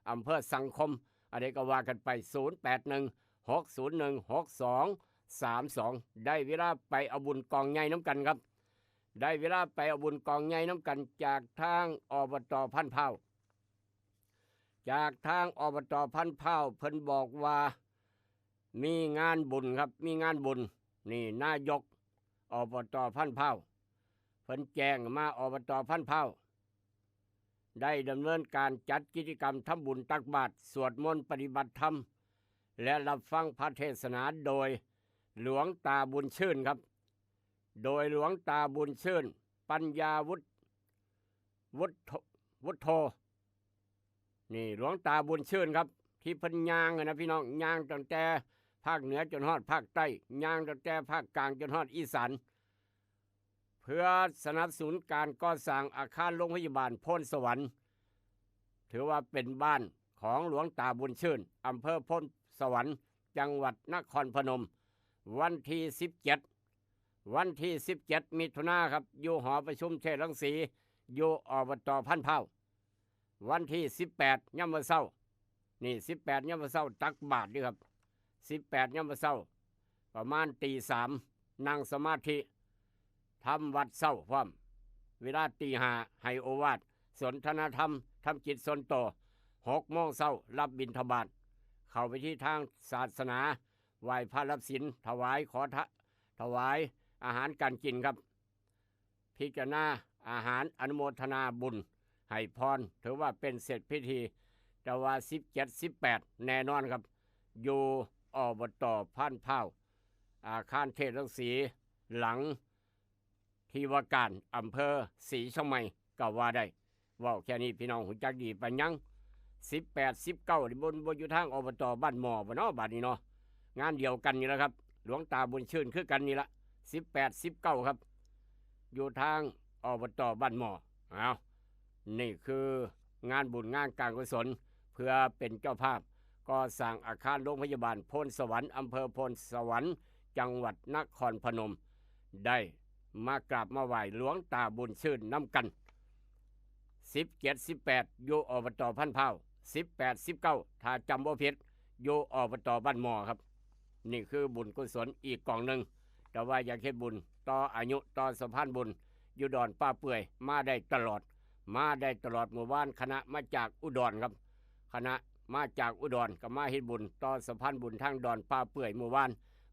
อำเภอสังคมอะไรก็ว่ากันไป0816016232ได้เวลาไปเอาบุญกองใหญ่น้ำกันครับได้เวลาไปเอาบุญกองใหญ่น้ำกันจากทางอบต.พันเผาจากทางอบต.พันเผาเพิ่นบอกว่ามีงานบุญครับมีงานบุญนี่นายกอบต.พันเผาเพิ่นแจ้งมาอบต.พันเผาได้ดำเนินการจัดกิจกรรมทำบุญตักบาตรสวดมนต์ปฏิบัติธรรมและรับฟังพระเทศนาโดยหลวงตาบุญชื่นครับโดยหลวงตาบุญชื่นปัญญาวุฒโธนี่หลวงตาบุญชื่นครับ ที่เพิ่นย่างนะพี่น้องย่างตั้งแต่ภาคเหนือจนฮอดภาคใต้ย่างตั้งแต่ภาคกลางจนฮอดอีสานเพื่อสนับสนุนการก่อสร้างอาคารโรงพยาบาลโพนสวรรค์ถือว่าเป็นบ้านของหลวงตาบุญชื่นอำเภอโพนสวรรค์จังหวัดนครพนมวันที่17มิถุนายนครับอยู่หอประชุมเทศรังสีอยู่อบต.พันเผาวันที่18ย่ำวันเสาร์นี่18ย่ำวันเสาร์ตักบาตรด้วยครับ18ย่ำวันเสาร์ประมาณตี 3นั่งสมาธิทำวัดเสาร์พร้อมเวลาตี 5ให้โอวาทสนทนาธรรมทำจิตสนโต6 โมงเช้ารับบิณฑบาตเข้าไปที่ทางศาสนาไหว้พระรับศีลถวายถวายอาหารการกินครับพิจารณาอาหารอนุโมทนาบุญให้พรถือว่าเป็นเสร็จพิธีแต่ว่า17-18แน่นอนครับอยู่อบต.พันเผาอาคารเทศรังสีหลังที่ว่าการอำเภอศรีเชียงใหม่ก็ว่าได้ว่าแค่นี้พี่น้องหูจักดีไปยัง18-19ที่บนอยู่ทางอบต.บ้านหมอบ่เนาะบัดนี้เนาะงานเดียวกันนี่แหละครับหลวงตาบุญชื่นคือกันนี่ละ18-19ครับอยู่ทางอบต.บ้านหมอเอานี่คืองานบุญงานการกุศลเพื่อเป็นเจ้าภาพก่อสร้างอาคารโรงพยาบาลโพนสวรรค์อำเภอโพนสวรรค์จังหวัดนครพนมได้มากราบมาไหว้หลวงตาบุญชื่นน้ำกัน17-18อยู่อบต.พันเผา18-19ถ้าจำบ่ผิดอยู่อบต.บ้านหมอครับนี่คือบุญกุศลอีกกล่องหนึ่งแต่ว่าอยากเฮ็ดบุญต่ออายุต่อสะพานบุญอยู่ดอนป้าเปื่อยมาได้ตลอดหมู่บ้านคณะมาจากอุดรครับคณะมาจากอุดรก็มาเฮ็ดบุญต่อสะพานบุญทางดอนป้าเปื่อยหมู่บ้าน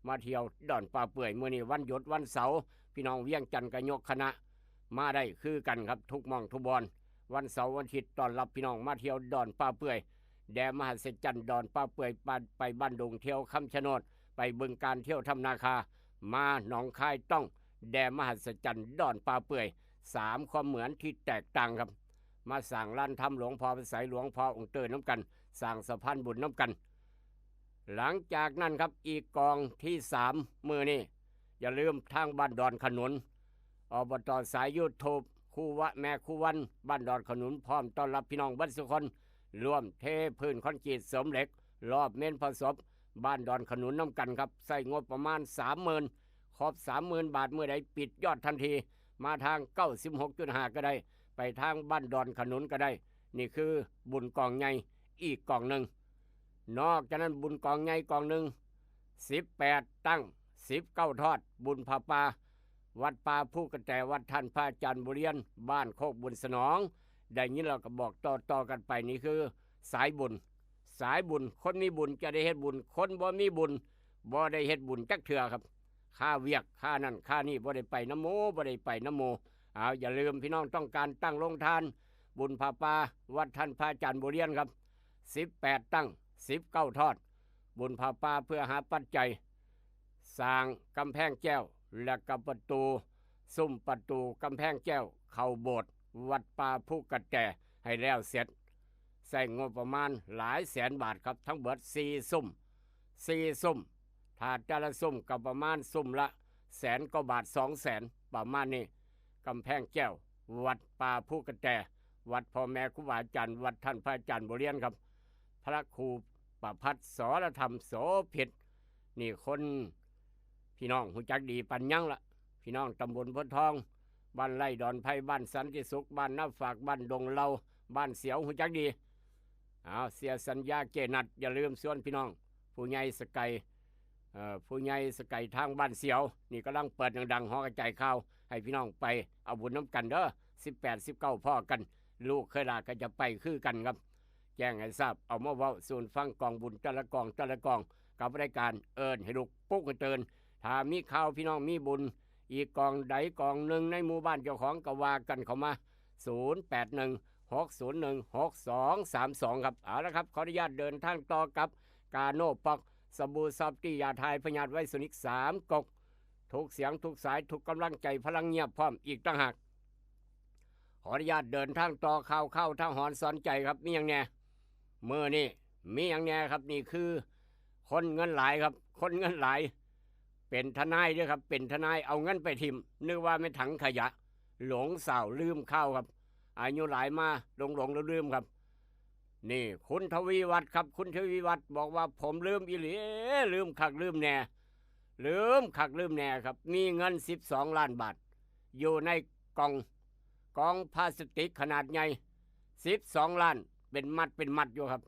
มาเที่ยวดอนป้าเปื่อยมื้อนี้วันหยุดวันเสาร์พี่น้องเวียงจันทร์ก็ยกคณะมาได้คือกันครับทุกหม่องทุกบอนวันเสาร์วันอาทิตย์ต้อนรับพี่น้องมาเที่ยวดอนป้าเปื่อยแดมมหัศจรรย์ดอนป้าเปื่อยไปบ้านดุงเที่ยวคำชะโนดไปบึงการเที่ยวทำนาคามาหนองคายต้องแดมมหัศจรรย์ดอนป้าเปื่อย3ความเหมือนที่แตกต่างครับมาสั่งลานทำหลวงพ่อพระไสยหลวงพ่อองค์เตยน้ำกันสั่งสะพานบุญน้ำกันหลังจากนั้นครับอีกกองที่3มือนี่อย่าลืมทางบ้านดอนขนุนอบต.สายยูทูบคู่วะแม่คู่วันบ้านดอนขนุนพร้อมต้อนรับพี่น้องบ้านสุคนร่วมเทพื้นคอนกรีตเสริมเหล็กรอบเมนผสมบ้านดอนขนุนน้ำกันครับใส่งบประมาณ 30,000 ครบ 30,000 บาทเมื่อใดปิดยอดทันทีมาทาง 96.5 ก็ได้ไปทางบ้านดอนขนุนก็ได้นี่คือบุญกองใหญ่อีกกองหนึ่งนอกจากนั้นบุญกองใหญ่กองหนึ่ง18ตั้ง19ทอดบุญผาป่าวัดป่าผู้กระแตวัดท่านพระอาจารย์บุเรียนบ้านโคกบุญสนองได้ยินเราก็บอกต่อกันไปนี่คือสายบุญคนมีบุญจะได้เฮ็ดบุญคนบ่มีบุญบ่ได้เฮ็ดบุญจักเทื่อครับค่าเวียกค่านั่นค่านี่บ่ได้ไปน้ำโมเอาอย่าลืมพี่น้องต้องการตั้งโรงทานบุญผาป่าวัดท่านพระอาจารย์บุเรียนครับ18ตั้ง19ทอดบุญผาป่าเพื่อหาปัจจัยสร้างกำแพงแก้วและกับประตูซุ้มประตูกำแพงแก้วเข้าโบสถ์วัดป่าผู้กระแตให้แล้วเสร็จใส่งบประมาณหลายแสนบาทครับทั้งเบิด4ซุ้มถ้าแต่ละซุ้มก็ประมาณซุ้มละ100,000 กว่าบาท 200,000 ประมาณนี้กำแพงแก้ววัดป่าผู้กระแตวัดพ่อแม่ครูบาอาจารย์วัดท่านพระอาจารย์บุเรียนครับพระครูประภัสสรธรรมโสภิตนี่คนพี่น้องหูจักดีปัญญังละพี่น้องตำบลพ้นทองบ้านไร่ดอนไผ่บ้านสันติสุขบ้านน้ำฝากบ้านดงเหลาบ้านเสียวหูจักดีเอาเสียสัญญาเกนัดอย่าลืมส่วนพี่น้องผู้ใหญ่สกายทางบ้านเสียวนี่กำลังเปิดดังๆฮอกระจายข่าวให้พี่น้องไปเอาบุญน้ำกันเด้อ18-19พ่อกันลูกเคยลาก็จะไปคือกันครับแจ้งให้ทราบเอามาเว้าส่วนฟังกองบุญแต่ละกองกับรายการเอิญให้ลูกปุ๊กให้เตือนถ้ามีข่าวพี่น้องมีบุญอีกกองใดกองหนึ่งในหมู่บ้านเจ้าของก็ว่ากันเข้ามา0816016232ครับเอาละครับขออนุญาตเดินทางต่อกับกาโน่ปอกสบู่ซอฟตี้ยาทายพญาธิไวโซนิก3 กกทุกเสียงทุกสายทุกกำลังใจพลังเงียบพร้อมอีกต่างหากขออนุญาตเดินทางต่อข่าวเข้าทางหอนสอนใจครับมีอย่างแน่เมื่อนี่ มีอย่างแน่ครับนี่คือคนเงินหลายครับ คนเงินหลาย เป็นทนายด้วยครับ เป็นทนายเอาเงินไปทิมนึกว่าไม่ถังขยะ หลงสาวลืมข้าวครับ อายุหลายมาหลงลืมครับ นี่คุณทวีวัฒน์ครับ คุณทวีวัฒน์บอกว่าผมลืมอีหลีลืมคักลืมแน่ลืมคักลืมแน่ครับ มีเงิน12 ล้านบาท อยู่ในกองพลาสติกขนาดใหญ่12 ล้านเป็นมัดอยู่ครับ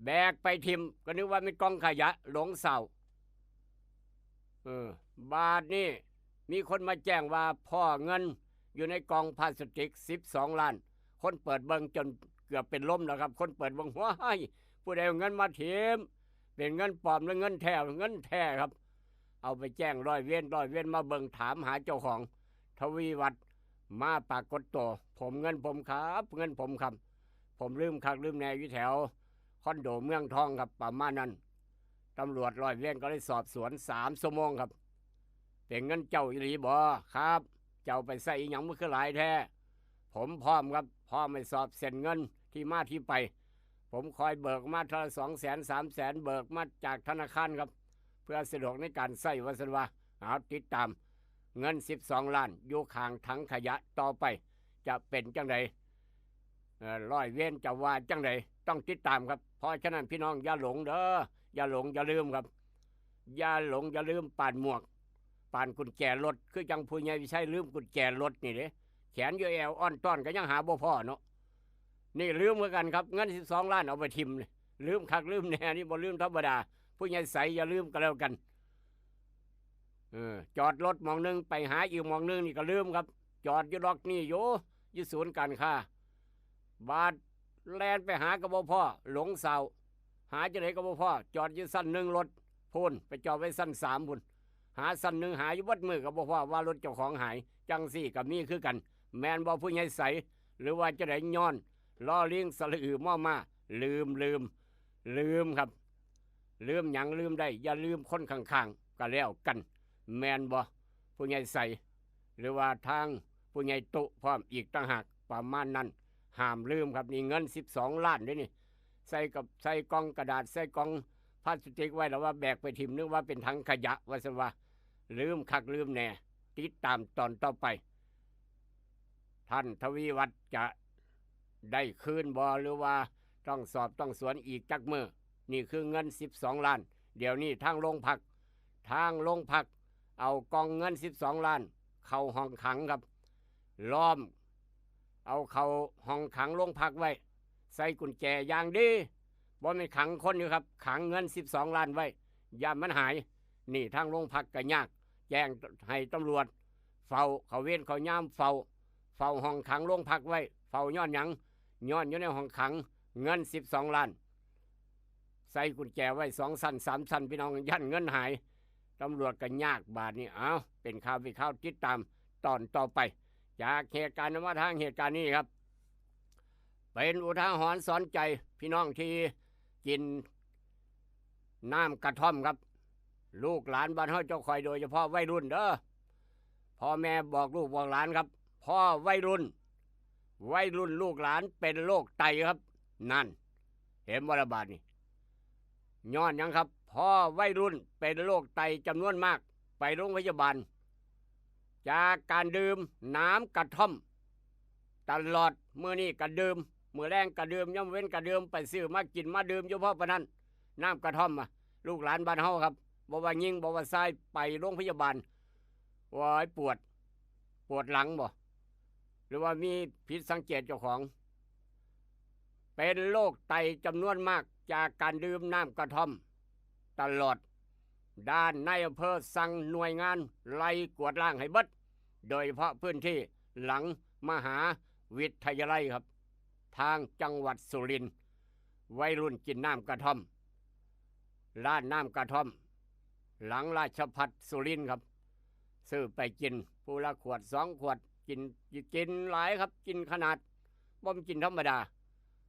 แบกไปทิมก็นึกว่าเป็นกองขยะหลงเสาบาทนี่มีคนมาแจ้งว่าพ่อเงินอยู่ในกองพลาสติก12 ล้าน คนเปิดเบิงจนเกือบเป็นล้มแล้วครับ คนเปิดเบิงว้ายผู้ใดเอาเงินมาทิมเป็นเงินปลอมหรือเงินแท้ครับ เอาไปแจ้งร้อยเวรมาเบิงถามหาเจ้าของทวีวัฒน์มาปรากฏตัวผมเงินผมครับเงินผมครับ ผมลืมคักลืมแน่อยู่แถวคอนโดเมืองทองครับประมาณนั้นตำรวจร้อยเวรก็ได้สอบสวน3 ชั่วโมงครับเป็นเงินเจ้าอีหลีบ่ครับ เจ้าไปใส่อีหยังมันคือหลายแท้ผมพร้อมครับพร้อมไปสอบเส้นเงินที่มาที่ไป ผมคอยเบิกมาทีละ200,000 300,000เบิกมาจากธนาคารครับเพื่อสะดวกในการใส่วัสดุเอาติดตามเงิน12 ล้านอยู่ข้างถังขยะต่อไปจะเป็นจังไดร้อยเวรจะว่าจังไดต้องติดตามครับเพราะฉะนั้นพี่น้องอย่าหลงเด้ออย่าหลงอย่าลืมครับอย่าหลงอย่าลืมป่านหมวกป่านกุญแจรถคือจังผู้ใหญ่ใช้ลืมกุญแจรถนี่เด้แขนอยู่แอวอ่อนต้อนก็ยังหาบ่พอเนาะนี่ลืมเหมือนกันครับเงิน12 ล้านเอาไปทิมเลยลืมคักลืมแน่นี่บ่ลืมธรรมดาผู้ใหญ่ใสอย่าลืมก็แล้วกันจอดรถมองนึงไปหาอีกมองนึงนี่ก็ลืมครับจอดอยู่ดอกนี่อยู่ศูนย์การค้าบาทแลนไปหากระบพ่อหลงเสาหาจะไหนกระบพ่อจอดอยู่สั้น1รถพูนไปจอดไว้สั้น3พุ่นหาสั้น1หาอยู่วัดมือกระบพ่อว่ารถเจ้าของหายจังสี่กับนี่คือกันแมนบ่ผู้ใหญ่ใสหรือว่าจะไหนย้อนล้อเลี้ยงสลือม่อมาลืมครับลืมหยังลืมได้อย่าลืมคนข้างๆก็แล้วกันแมนบ่ผู้ใหญ่ใสหรือว่าทางผู้ใหญ่ตุพร้อมอีกต่างหากประมาณนั้นห้ามลืมครับนี่เงิน12 ล้านด้วยนี่ใส่กล่องกระดาษใส่กล่องพลาสติกไว้แล้วว่าแบกไปทิมนึกว่าเป็นถังขยะว่าซะว่าลืมคักลืมแน่ติดตามตอนต่อไปท่านทวีวัฒน์จะได้คืนบ่หรือว่าต้องสอบต้องสวนอีกจักมือนี่คือเงิน12 ล้านเดี๋ยวนี้ทางโรงพักเอากองเงิน12 ล้านเข้าห้องขังครับล้อมเอาเข้าห้องขังโรงพักไว้ใส่กุญแจอย่างดีบ่ไม่ขังคนอยู่ครับขังเงิน12 ล้านไว้อย่ามันหายนี่ทางโรงพักก็ยากแจ้งให้ตำรวจเฝ้าเขาเวรเขาย่ามเฝ้าห้องขังโรงพักไว้เฝ้าย้อนหยังย้อนอยู่ในห้องขังเงิน12 ล้านใส่กุญแจไว้2 สั้น3 สั้นพี่น้องยันเงินหายตำรวจก็ยากบาทนี่เอาเป็นข่าวติดตามตอนต่อไปจากเหตุการณ์มาทางเหตุการณ์นี้ครับเป็นอุทาหรณ์สอนใจพี่น้องที่กินน้ำกระท่อมครับลูกหลานบ้านเฮาเจ้าคอยโดยเฉพาะวัยรุ่นเด้อพ่อแม่บอกลูกบอกหลานครับพ่อวัยรุ่นลูกหลานเป็นโรคไตครับนั่นเห็นบ่ระบาดนี่ย้อนยังครับพ่อวัยรุ่นเป็นโรคไตจำนวนมากไปโรงพยาบาลจากการดื่มน้ำกระท่อมตลอดมื้อนี้ก็ดื่มมื้อแรงก็ดื่มย่ำเว้นก็ดื่มไปซื้อมากินมาดื่มอยู่เพราะปานนั้นน้ำกระท่อมลูกหลานบ้านเฮาครับบ่ว่ายิงบ่ว่าทรายไปโรงพยาบาลว่าปวดหลังบ่หรือว่ามีผิดสังเกตเจ้าของเป็นโรคไตจำนวนมากจากการดื่มน้ำกระท่อมตลอดด้านในอำเภอสั่งหน่วยงานไล่กวดล้างให้เบิดโดยเฉพาะพื้นที่หลังมหาวิทยาลัยครับทางจังหวัดสุรินทร์วัยรุ่นกินน้ำกระท่อมร้านน้ำกระท่อมหลังราชภัฏสุรินทร์ครับซื้อไปกินผู้ละขวด2 ขวดกินหลายครับกินขนาดบ่มกินธรรมดา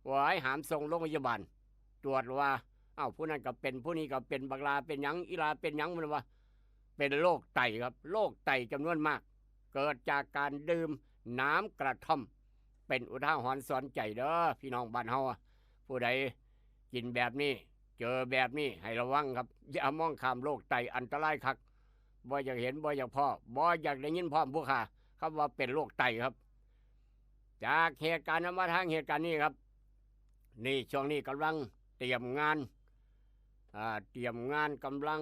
ไว้หามส่งโรงพยาบาลตรวจว่าผู้นั้นก็เป็นผู้นี้ก็เป็นบักลาเป็นหยังอีลาเป็นหยังมันว่าเป็นโรคไตครับโรคไตจำนวนมากเกิดจากการดื่มน้ำกระท่อมเป็นอุทาหรณ์สอนใจเด้อพี่น้องบ้านเฮาผู้ใด กินแบบนี้เจอแบบนี้ให้ระวังครับอย่ามองข้ามโรคไตอันตรายคักบ่อยากเห็นบ่อยากพ่อบ่อยากได้ยินพร้อมผู้ข่าคำว่าเป็นโรคไตครับจากเหตุการณ์นั้นมาทางเหตุการณ์นี้ครับนี่ช่วงนี้กำลังเตรียมงานกำลัง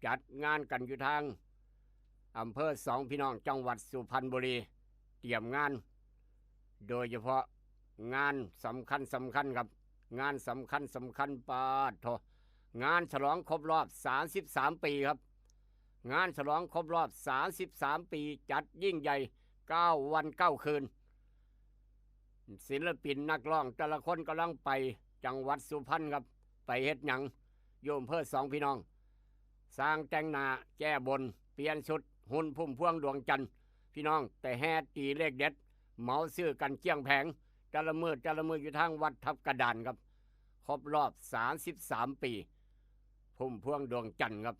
จัดงานกันอยู่ทางอำเภอสองพี่น้องจังหวัดสุพรรณบุรีเตรียมงาน โดยเฉพาะงานสำคัญครับงานสำคัญปาโถงานฉลองครบรอบ33ปีครับงานฉลองครบรอบ33ปีจัดยิ่งใหญ่9วัน9คืนศิลปินนักร้องแต่ละคนกำลังไปจังหวัดสุพรรณครับไปเฮ็ดหยังโยมเพื่อสองพี่น้องสร้างแต่งหน้าแก้บนเปลี่ยนชุดหุ่นพุ่มพวงดวงจันทร์พี่น้องแต่แห่ตีเลขเด็ดเหมาซื้อกันเกี้ยงแผงแต่ละมืออยู่ทางวัดทับกระดานครับครบรอบ33ปีพุ่มพวงดวงจันทร์ครับ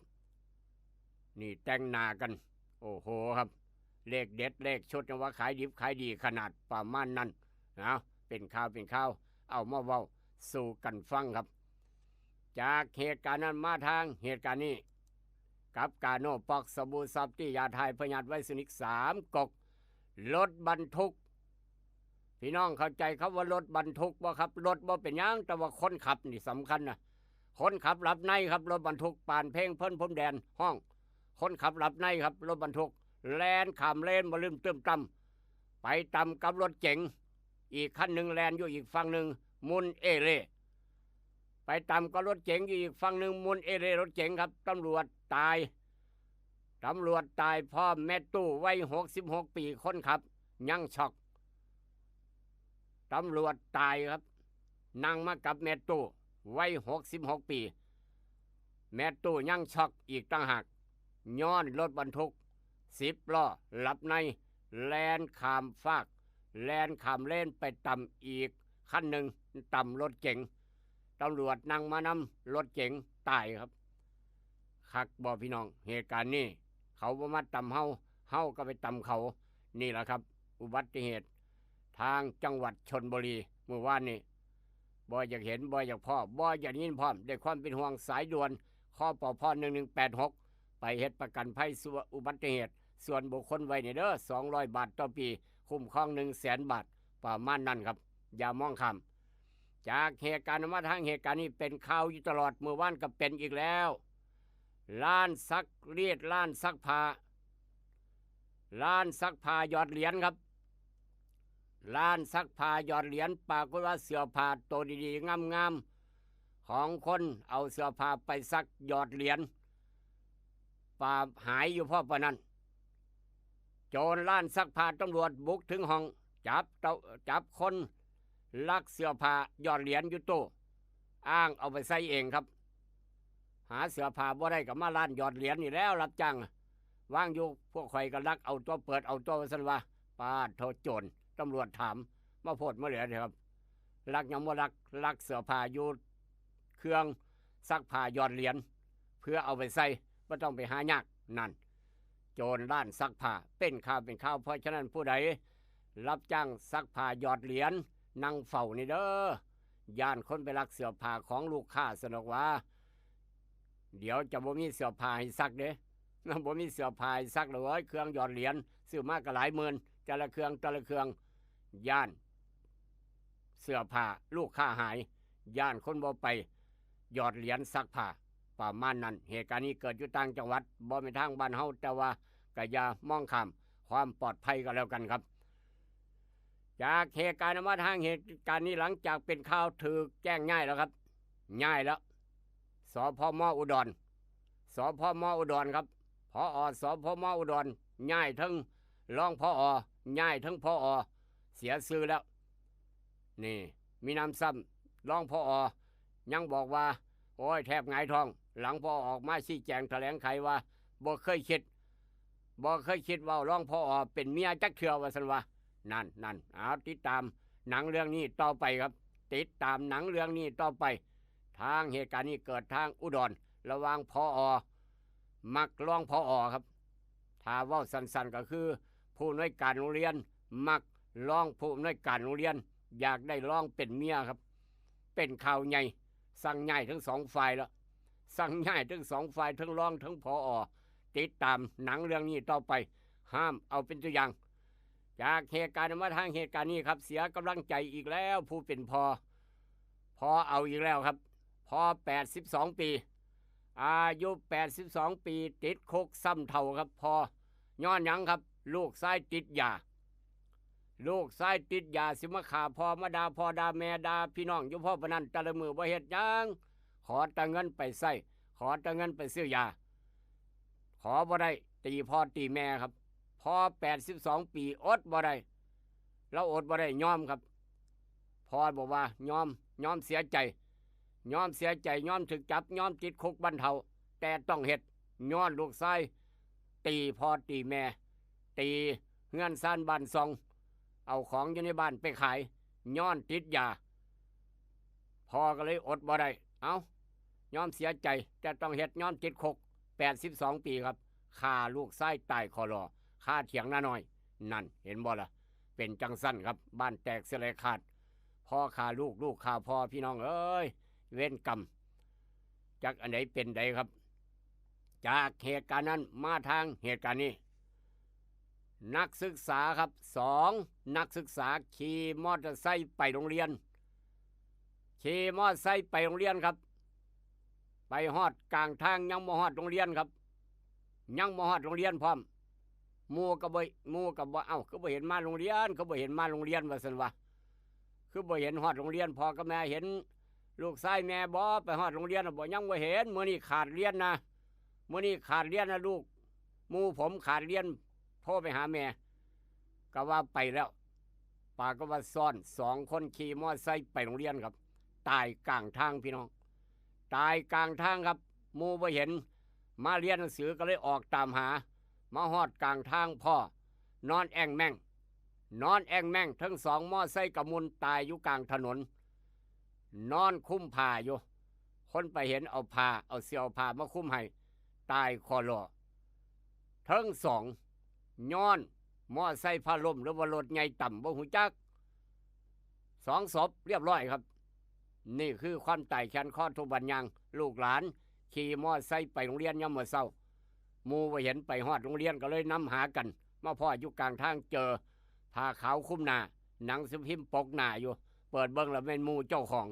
นี่แต่งหน้ากันโอ้โหครับเลขเด็ดเลขชุดว่าขายดิบขายดีขนาดประมาณนั้นนะเป็นข่าวเอามาเว้าสู่กันฟังครับจากเหตุการณ์นั้นมาทางเหตุการณ์นี้กับกาโนปอกสบู่ซับที่ยาไทยพยัดไว้สนิก3กกรถบรรทุกพี่น้องเข้าใจครับว่ารถบรรทุกบ่ครับรถบ่เป็นหยังแต่ว่าคนขับนี่สำคัญนะคนขับหลับในครับรถบรรทุกปานเพลงเพิ่นพรมแดนห้องคนขับหลับในครับรถบรรทุกแลนข้ามเลนบ่ลืมเติมต่ำไปต่ำกับรถเก๋งอีกคันหนึ่งแลนอยู่อีกฝั่งหนึ่งมุนเอเล่ไปต่ำกับรถเก๋งอยู่อีกฝั่งหนึ่งมุนเอเล่รถเก๋งครับตำรวจตายพ่อแม่ตู้วัย66ปีคนขับยังช็อกตำรวจตายครับนั่งมากับแม่ตู้วัย66ปีแม่ตู้ยังช็อกอีกต่างหากย้อนรถบรรทุก10 ล้อหลับในแลนข้ามฟากแลนข้ามเลนไปต่ำอีกคันหนึ่งต่ำรถเก๋งตำรวจนั่งมานำรถเก๋งตายครับคักบ่พี่น้องเหตุการณ์นี้เขาบ่มาต่ำเฮาก็ไปต่ำเขานี่แหละครับอุบัติเหตุทางจังหวัดชลบุรีเมื่อวานนี้บ่อยากเห็นบ่อยากพ่อบ่อยากยินพร้อมด้วยความเป็นห่วงสายด่วนข้อปพ1186ไปเฮ็ดประกันภัยอุบัติเหตุส่วนบุคคลไว้ในเด้อ200 บาทต่อปีคุ้มครอง100,000 บาทประมาณนั้นครับอย่ามองข้ามจากเหตุการณ์มาทางเหตุการณ์นี้เป็นข่าวอยู่ตลอดเมื่อวานก็เป็นอีกแล้วร้านซักรีดร้านซักผ้าหยอดเหรียญครับร้านซักผ้าหยอดเหรียญปรากฏว่าเสื้อผ้าตัวดีๆงามๆของคนเอาเสื้อผ้าไปซักหยอดเหรียญป่าหายอยู่เพราะปะนั้นโจรร้านซักผ้าตำรวจบุกถึงห้องจับคนลักเสื้อผ้าหยอดเหรียญอยู่ตู้อ้างเอาไปใส่เองครับหาเสื้อผ้าบ่ได้กับมาร้านหยอดเหรียญนี่แล้วรับจ้างว่างอยู่พวกข่อยก็ลักเอาตัวเปิดเอาตัวสันว่าป้าโทษโจรตำรวจถามมาโพดมาเหลือเถอะครับลักยังบ่ลักเสื้อผ้าอยู่เครื่องซักผ้าหยอดเหรียญเพื่อเอาไปใส่ไม่ต้องไปหายากนั่นโจรร้านซักผ้าเป็นข่าวเพราะฉะนั้นผู้ใดรับจ้างซักผ้าหยอดเหรียญนั่งเฝ้านี่เด้อย่านคนไปลักเสื้อผ้าของลูกค้าสนอกว่าเดี๋ยวจะบ่มีเสื้อผ้าให้ซักเด้บ่มีเสื้อผ้าให้ซักเลยเครื่องหยอดเหรียญซื้อมากก็หลายหมื่นแต่ละเครื่องย่านเสื้อผ้าลูกค้าหายย่านคนบ่ไปหยอดเหรียญซักผ้าประมาณนั้นเหตุการณ์นี้เกิดอยู่ต่างจังหวัดบ่เป็นทางบ้านเฮาแต่ว่าก็อย่ามองข้ามความปลอดภัยก็แล้วกันครับจากเหตุการณ์มาทางเหตุการณ์นี้หลังจากเป็นข่าวถูกแจ้งง่ายแล้วครับง่ายแล้วสพม.อุดรครับผอ.สพม.อุดรง่ายทั้งรองผอ.ง่ายทั้งผอ.เสียชื่อแล้วนี่มีน้ำซ้ำรองผอ.ยังบอกว่าโอ้ยแทบหงายท้องหลังพอออกมาชี้แจงแถลงไขว่าบ่เคยคิดว่ารองผอ.เป็นเมียจักเทื่อว่าซั่นว่านั่นเอาติดตามหนังเรื่องนี้ต่อไปครับทางเหตุการณ์นี้เกิดทางอุดรระหว่างผอ.มักรองผอ.ครับถ้าเว้าสั้นๆก็คือผู้อำนวยการโรงเรียนมักรองผู้อำนวยการโรงเรียนอยากได้รองเป็นเมียครับเป็นข่าวใหญ่ สั่งย้ายทั้งสองฝ่ายแล้วสั่งย้ายทั้งสองฝ่ายทั้งรองทั้งผอ.ติดตามหนังเรื่องนี้ต่อไปห้ามเอาเป็นตัวอย่างจากเหตุการณ์มาทางเหตุการณ์นี้ครับเสียกำลังใจอีกแล้วผู้เป็นพอเอาอีกแล้วครับพอ82 ปีอายุ82 ปีติดคุกซ้ำเท่าครับพอย้อนหยังครับลูกชายติดยาสิมาฆ่าพ่อมาด่าพ่อด่าแม่ด่าพี่น้องอยู่พ่อปานนั้นแต่ละมือบ่เฮ็ดหยังขอแต่เงินไปใช้ขอแต่เงินไปซื้อยาขอบ่ได้ตีพ่อตีแม่ครับพอ82 ปีอดบ่ได้แล้วอดบ่ได้ยอมครับพ่อบอกว่ายอมเสียใจยอมถึกจับยอมติดคุกบรรเทาแต่ต้องเฮ็ดย้อนลูกชายตีพ่อตีแม่ตีเฮือนซ่านบ้านซองเอาของอยู่ในบ้านไปขายย้อนติดยาพ่อก็เลยอดบ่ได้ยอมเสียใจแต่ต้องเฮ็ดย้อนติดคุก82 ปีครับฆ่าลูกชายตายคอรอฆ่าเถียงนาน้อยนั่นเห็นบ่ล่ะเป็นจังสั้นครับบ้านแตกเสียเลยขาดพ่อฆ่าลูกฆ่าพ่อพี่น้องเอ้ยเวรกรรมจากอันไหนเป็นใดครับจากเหตุการณ์นั้นมาทางเหตุการณ์นี้นักศึกษาครับ2นักศึกษาขี่มอเตอร์ไซค์ไปโรงเรียนครับไปฮอดกลางทางยังบ่ฮอดโรงเรียนครับยังบ่ฮอดโรงเรียนพร้อมหมู่ก็บ่คือบ่เห็นมาโรงเรียนว่าซั่นว่าคือบ่เห็นฮอดโรงเรียนพ่อกับแม่เห็นลูกชายแม่บ่ไปฮอดโรงเรียนบ่ยังบ่เห็นมื้อนี้ขาดเรียนนะลูกหมู่ผมขาดเรียนโทรไปหาแม่ก็ว่าไปแล้วป้าก็ว่าซ่อน2 คนขี่มอเตอร์ไซค์ไปโรงเรียนครับตายกลางทางพี่น้องตายกลางทางครับหมู่บ่เห็นมาเรียนหนังสือก็เลยออกตามหามาฮอดกลางทางพ่อนอนแอ่งแม่งทั้ง2มอไซค์กระมุนตายอยู่กลางถนนนอนคุ้มผ้าอยู่คนไปเห็นเอาเสื้อผ้ามาคุ้มให้ตายคอรอทั้ง2ย้อนมอไซค์พาล่มหรือว่ารถใหญ่ต่ำบ่ฮู้จัก2 ศพเรียบร้อยครับนี่คือความตายแขนคอทุบันยังลูกหลานขี่มอไซค์ไปโรงเรียนยามมื้อเช้าหมู่บ่เห็นไปฮอดโรงเรียนก็เลยนำหากันมาพ่ออยู่กลางทางเจอผ้าขาวคลุมหน้าหนังสือพิมพ์ปกหน้าอยู่เปิดเบิ่งแล้วเป็นหมู่เจ้าของ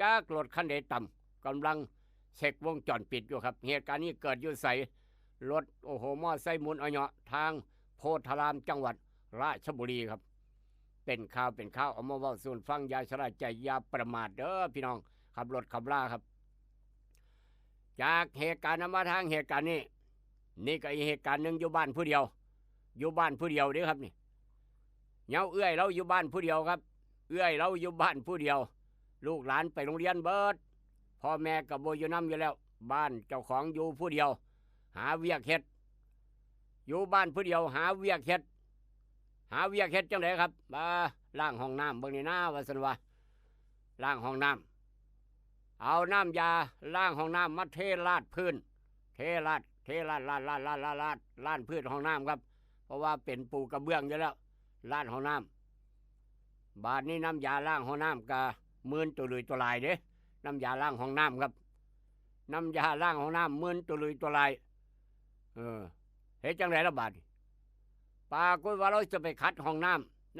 จากรถคันใดต่ำกำลังเช็ควงจรปิดอยู่ครับเหตุการณ์นี้เกิดอยู่ไสรถมอไซค์หมุนเอาทางโพธารามจังหวัดราชบุรีครับเป็นข่าวเอามาเว้าสู่ฟังอย่าชะล่าใจอย่าประมาทเด้อพี่น้องขับรถขับลาครับจากเหตุการณ์มาทางเหตุการณ์นี้นี่ก็อีกเหตุการณ์หนึ่งอยู่บ้านผู้เดียวเด้อครับนี่เอื้อยเราอยู่บ้านผู้เดียวครับลูกหลานไปโรงเรียนเบิดพ่อแม่กับโบอยู่น้ำอยู่แล้วบ้านเจ้าของอยู่ผู้เดียวหาเวียกเฮ็ดอยู่บ้านผู้เดียวหาเวียกเฮ็ดจังไดครับล้างห้องน้ำเบิ่งนี่นะว่าซั่นว่าล้างห้องน้ำเอาน้ำยาล้างห้องน้ำมาเทราดพื้นลาดพื้นห้องน้ำครับเพราะว่าเป็นปูกระเบื้องอยู่แล้วลาดห้องน้ำบาดนี้น้ำยาล้างห้องน้ำกะมื่นตัวลุยตัวลายเด้น้ำยาล้างห้องน้ำครับน้ำยาล้างห้องน้ำมื่นตัวลุยตัวลายเฮ็ดจังไรละบาดปากฏว่าเราจะไปคัดห้องน้ำใน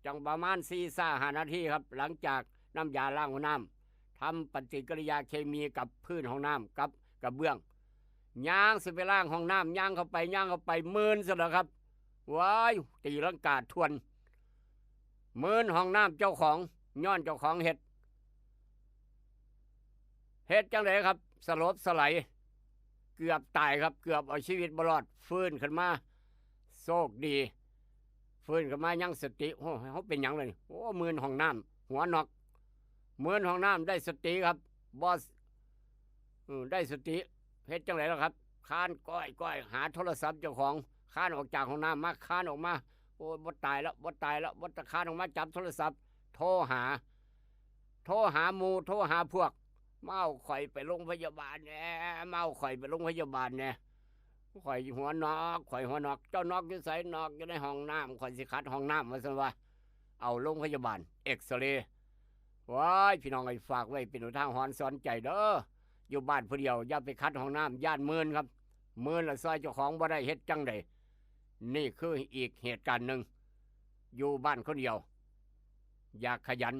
จังประมาณ4-5 นาทีครับหลังจากน้ำยาล้างห้องน้ำทำปฏิกิริยาเคมีกับพื้นห้องน้ำกับกระเบื้องย่างสิไปล้างห้องน้ำย่างเข้าไปมื่นซะแล้วครับว้ายตีลังกาทวนมื่นห้องน้ำเจ้าของย้อนเจ้าของเฮ็ดจังไดครับสลบสลายเกือบตายครับเกือบเอาชีวิตบ่รอดฟื้นขึ้นมาโชคดีฟื้นขึ้นมายังสติเขาเป็นหยังเลยมื่นห้องน้ำหัวนอกมื่นห้องน้ำได้สติครับบอสได้สติเฮ็ดจังไดแล้วครับคานก้อยหาโทรศัพท์เจ้าของคานออกจากห้องน้ำมาคานออกมาบ่ตายแล้วตะคานออกมาจับโทรศัพท์โทรหาหมู่โทรหาพวกเมาข่อยไปโรงพยาบาลแน่ข่อยหัวนอกเจ้านอกอยู่ไสนอกอยู่ในห้องน้ำข่อยสิคัดห้องน้ำว่าซั่นว่าเอาโรงพยาบาลเอ็กซเรย์ ว้ายพี่น้องไอ้ฝากไว้เป็นอุทาหรณ์สอนใจเด้ออยู่บ้านผู้เดียวอย่าไปคัดห้องน้ำย่านมื่นครับมื่นละซอยเจ้าของบ่ได้เฮ็ดจังไดนี่คืออีกเหตุการณ์หนึ่งอยู่บ้านคนเดียวอยากขยัน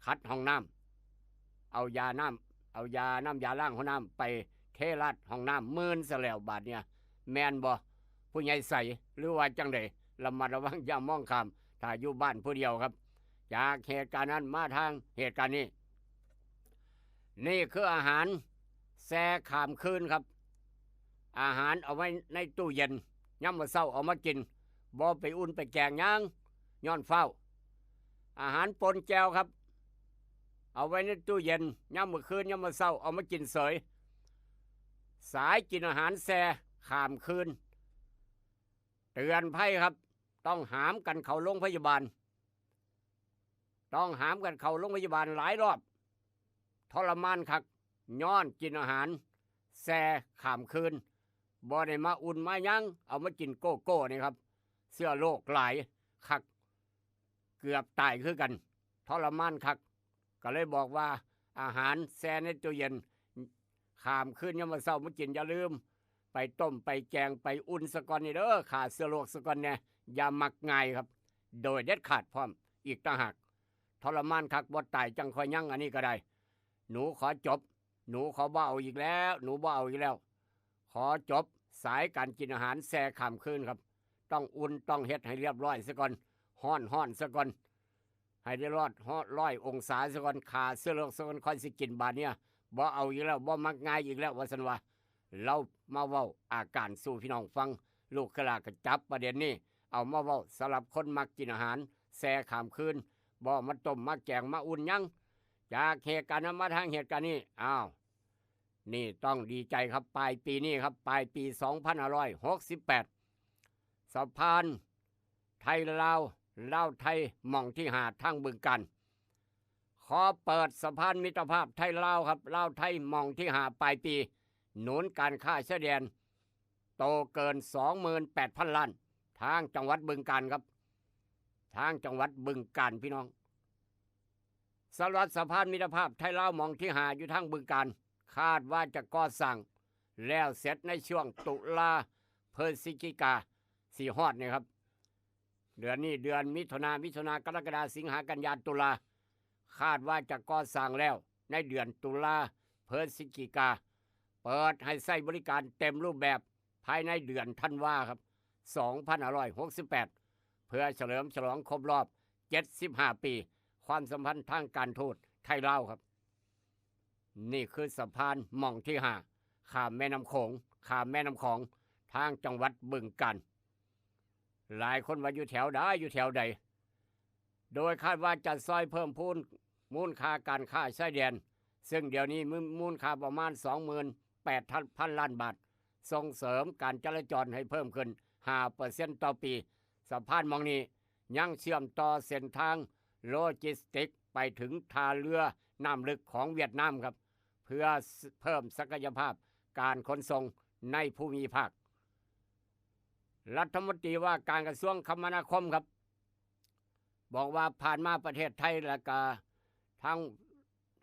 คัดห้องน้ำเอายาน้ำยาล้างห้องน้ำไปเทราดห้องน้ำมื่นซะแล้วบาดเนี่ยแมนบ่ผู้ใหญ่ใส่หรือว่าจังไดระมัดระวังอย่ามองข้ามถ้าอยู่บ้านผู้เดียวครับจากเหตุการณ์นั้นมาทางเหตุการณ์นี้นี่คืออาหารแช่ขามคืนครับอาหารเอาไว้ในตู้เย็นย่ำมื้อเช้าเอามากินบ่ไปอุ่นไปแกงย่างย้อนเฝ้าอาหารปนแจวครับเอาไว้ในตู้เย็นย่ำมื้อคืนย่ำมื้อเช้าเอามากินเสยสายกินอาหารแช่ขามคืนเตือนภัยครับต้องหามกันเข้าโรงพยาบาลต้องหามกันเข้าโรงพยาบาลหลายรอบทรมานคักย้อนกินอาหารแช่ขามคืนบ่ได้มาอุ่นมายังเอามากินโกโก้นี่ครับเสื้อโรคหลายคักเกือบตายคือกันทรมานคักก็เลยบอกว่าอาหารแช่ในตู้เย็นขามคืนยามมื้อเช้ามากินอย่าลืมไปต้มไปแกงไปอุ่นสะก่อนนี่เด้อขาเสื้อโรคสะก่อนเนี่ยอย่ามักง่ายครับโดยเด็ดขาดพร้อมอีกต่างหากทรมานคักบ่ตายจังค่อยยั่งอันนี้ก็ได้หนูขอจบหนูขอบ่เอาอีกแล้วหนูบ่เอาอีกแล้วขอจบสายการกินอาหารแช่ค่ำคืนครับต้องอุ่นต้องเฮ็ดให้เรียบร้อยซะก่อนฮ้อนซะก่อนให้ได้100 องศาซะก่อนขาเสื้อโรคซะก่อนค่อยสิกินบาดเนี่ยบ่เอาอีกแล้วบ่มักง่ายอีกแล้วว่าซั่นว่าเรามาเว้าอาการสู่พี่น้องฟังลูกกะลาก็จับประเด็นนี้เอามาเว้าสำหรับคนมักกินอาหารแช่ค่ำคืนบ่มาต้มมาแกงมาอุ่นยังจากเหตุการณ์นั้นมาทางเหตุการณ์นี้นี่ต้องดีใจครับปลายปีนี้ครับปลายปี 2568สะพานไทยลาวไทยหม่องที่หาทางบึงกันขอเปิดสะพานมิตรภาพไทยลาวครับลาวไทยหม่องที่หาปลายปีหนุนการค้าชายแดนโตเกิน 28,000 ล้านทางจังหวัดบึงกาฬครับทางจังหวัดบึงกาฬพี่น้องสำหรับสะพานมิตรภาพไทยลาวหม่องที่หาอยู่ทางบึงกาฬคาดว่าจะก่อสร้างแล้วเสร็จในช่วงตุลาพฤศจิกาสี่ฮอดนี่ครับเดือนนี้เดือนมิถุนากรกฎาสิงหากันยายนตุลาคาดว่าจะก่อสร้างแล้วในเดือนตุลาพฤศจิกาเปิดให้ใช้บริการเต็มรูปแบบภายในเดือนธันวาครับ2568เพื่อเฉลิมฉลองครบรอบ75 ปีความสัมพันธ์ทางการทูตไทยลาวครับนี่คือสะพานหม่องที่5ข้ามแม่น้ำโขงทางจังหวัดบึงกาฬหลายคนว่าอยู่แถวใดโดยคาดว่าจะซอยเพิ่มพูนมูลค่าการค้าชายแดนซึ่งเดี๋ยวนี้มูลค่าประมาณ 28,000 ล้านบาทส่งเสริมการจราจรให้เพิ่มขึ้น 5% ต่อปีสะพานหม่องนี้ยังเชื่อมต่อเส้นทางโลจิสติกไปถึงท่าเรือน้ำลึกของเวียดนามครับเพื่อเพิ่มศักยภาพการขนส่งในภูมิภาครัฐมนตรีว่าการกระทรวงคมนาคมครับบอกว่าผ่านมาประเทศไทยและก็ทั้ง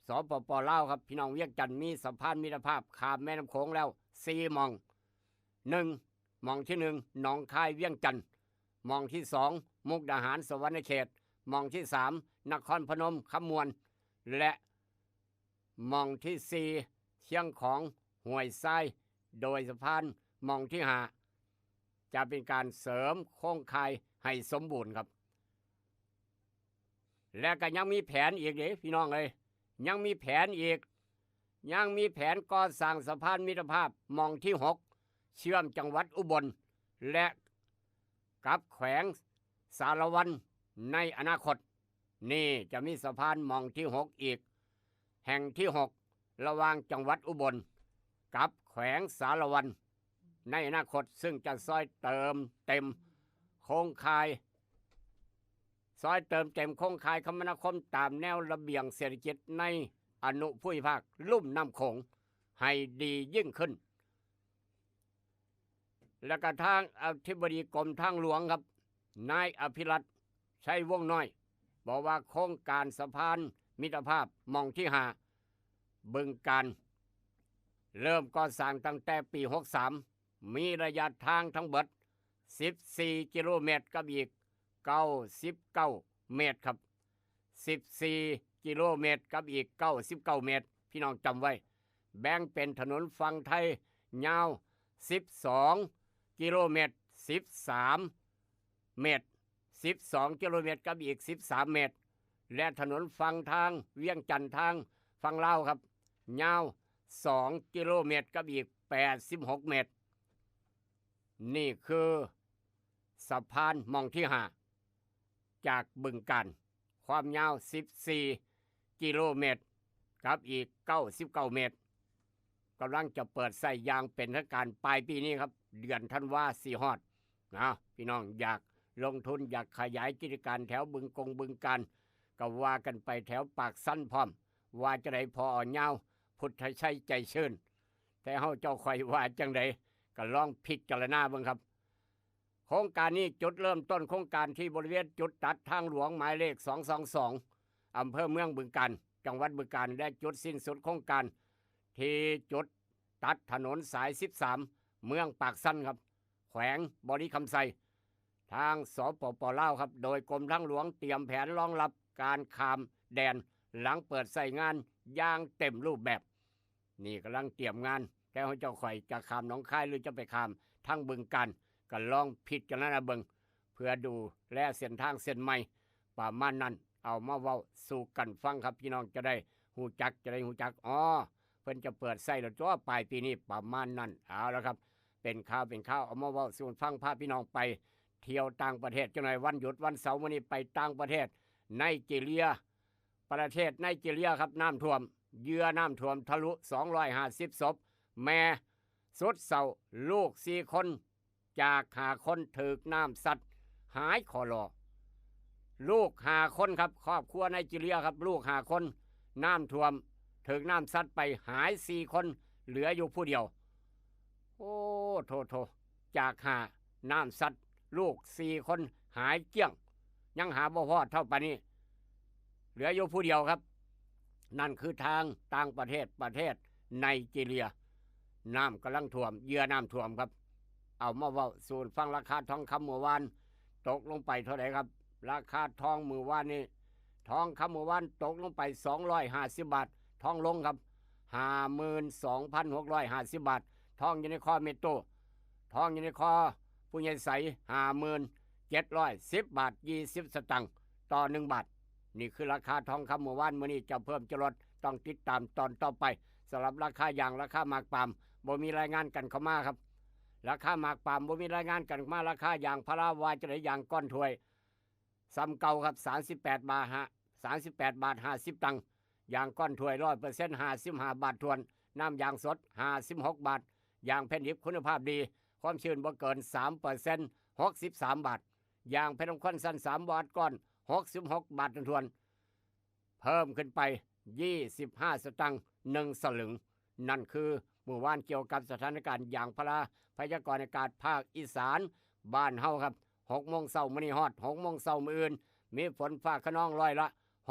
สปป.ลาวครับพี่น้องเวียงจันทน์มีสะพานมิตรภาพข้ามแม่น้ำโขงแล้ว4หม่องหม่องที่1หนองคายเวียงจันทน์หม่องที่2มุกดาหารสวรรณเขตหม่องที่3นครพนมคำมวนและหม่องที่4เชียงของห้วยทรายโดยสะพานหม่องที่5จะเป็นการเสริมโครงข่ายให้สมบูรณ์ครับและก็ยังมีแผนอีกเด้พี่น้องเลยยังมีแผนก่อสร้างสะพานมิตรภาพหม่องที่6เชื่อมจังหวัดอุบลและกับแขวงสารวันในอนาคตนี่จะมีสะพานหม่องที่6อีกแห่งที่6ระหว่างจังหวัดอุบลกับแขวงสารวันในอนาคตซึ่งจะซอยเติมเต็มโครงข่ายคมนาคมตามแนวระเบียงเศรษฐกิจในอนุภูมิภาคลุ่มน้ำโขงให้ดียิ่งขึ้นและก็ทางอธิบดีกรมทางหลวงครับนายอภิรัตน์ชัยวงศ์น้อยบอกว่าโครงการสะพาน มิตรภาพหม่องที่5บึงกาฬเริ่มก่อสร้างตั้งแต่ปี63มีระยะทางทั้งเบิด14กิโลเมตรกับอีก99เมตรครับ14กิโลเมตรกับอีก99เมตรพี่น้องจำไว้แบ่งเป็นถนนฝั่งไทยยาว12กิโลเมตร13เมตร12กิโลเมตรกับอีก13เมตรและถนนฝั่งทางเวียงจันทร์ทางฝั่งลาวครับยาว2กิโลเมตรกับอีก86เมตรนี่คือสะพานหม่องที่5จากบึงกาฬความยาว14กิโลเมตรกับอีก99เมตรกำลังจะเปิดใส่ยางเป็นทางการปลายปีนี้ครับเดือนธันวาสีฮอดนะพี่น้องอยากลงทุนอยากขยายกิจการแถวบึงกาฬก็ว่ากันไปแถวปากสั้นพร้อมว่าจะได้พออ่อนยาวพุทธชัยใจชื่นแต่เฮาเจ้าคอยว่าจังไดก็ลองพิจารณาเบิ่งครับโครงการนี้จุดเริ่มต้นโครงการที่บริเวณจุดตัดทางหลวงหมายเลข222อำเภอเมืองบึงกาฬจังหวัดบึงกาฬและจุดสิ้นสุดโครงการที่จุดตัดถนนสาย13เมืองปากสั้นครับแขวงบริคำไซทางสปป.ลาวครับโดยกรมทางหลวงเตรียมแผนรองรับการข้ามแดนหลังเปิดใส่งานอย่างเต็มรูปแบบนี่กำลังเตรียมงานแต่เขาเจ้าข่อยจะข้ามหนองคายหรือจะไปข้ามทางบึงกาฬก็ลองพิจารณาเบิ่งเพื่อดูแลเส้นทางเส้นใหม่ประมาณนั้นเอามาเว้าสู่กันฟังครับพี่น้องจะได้หูจักอ๋อเพิ่นจะเปิดใส่แล้วจ้าปลายปีนี้ประมาณนั้นเอาละครับเป็นข่าวเอามาเว้าสู่ฟังพาพี่น้องไปเที่ยวต่างประเทศจังหน่อยวันหยุดวันเสาร์มื้อนี้ไปต่างประเทศไนจีเรียประเทศไนจีเรียครับน้ำท่วมเหยื่อน้ำท่วมทะลุ250ศพแม่สุดเศร้าลูก4คนจาก5คนถูกน้ำซัดหายคอรอลูก5คนครับครอบครัวไนจีเรียครับลูก5คนน้ำท่วมถูกน้ำซัดไปหาย4คนเหลืออยู่ผู้เดียวโอ้โถจากน้ำซัดลูก4คนหายเกลี้ยงยังหาบ่พอเท่าปานนี้เหลืออยู่ผู้เดียวครับนั่นคือทางต่างประเทศไนจีเรียน้ำกำลังท่วมเหยื่อน้ำท่วมครับเอามาเว้าสู่ฟังราคาทองคำเมื่อวานตกลงไปเท่าไหร่ครับราคาทองเมื่อวานนี้ทองคำเมื่อวานตกลงไป250บาททองลงครับ 52,650 บาททองอยู่ในคอเมตโตทองอยู่ในคอผู้ใหญ่ใส 5710 บาท20 สตางค์ต่อ1บาทนี่คือราคาทองคำเมื่อวานมื้อนี้จะเพิ่มจะลดต้องติดตามตอนต่อไปสำหรับราคายางราคาหมากปาล์มบ่มีรายงานกันเข้ามาครับราคาหมากปาล์มบ่มีรายงานกันเข้ามาราคายางพาราวาจะได้ยางก้อนถ้วยซ้ำเก่าครับ38 บาท 50 ตังค์ยางก้อนถ้วย 100% 55 บาททวนน้ำยางสด56 บาทยางแผ่นดิบคุณภาพดีความชื้นบ่เกิน 3% 63 บาทยางแผ่นน้ำข้นสั้น3บาทก้อน66 บาททวนเพิ่มขึ้นไป25 สตางค์1 สลึงนั่นคือเมื่อวานเกี่ยวกับสถานการณ์ยางพาราพยากรณ์อากาศภาคอีสานบ้านเฮาครับ6 โมงเช้ามื้อนี้ฮอด6 โมงเช้ามื้ออื่นมีฝนฟ้าคะนองร้อยละ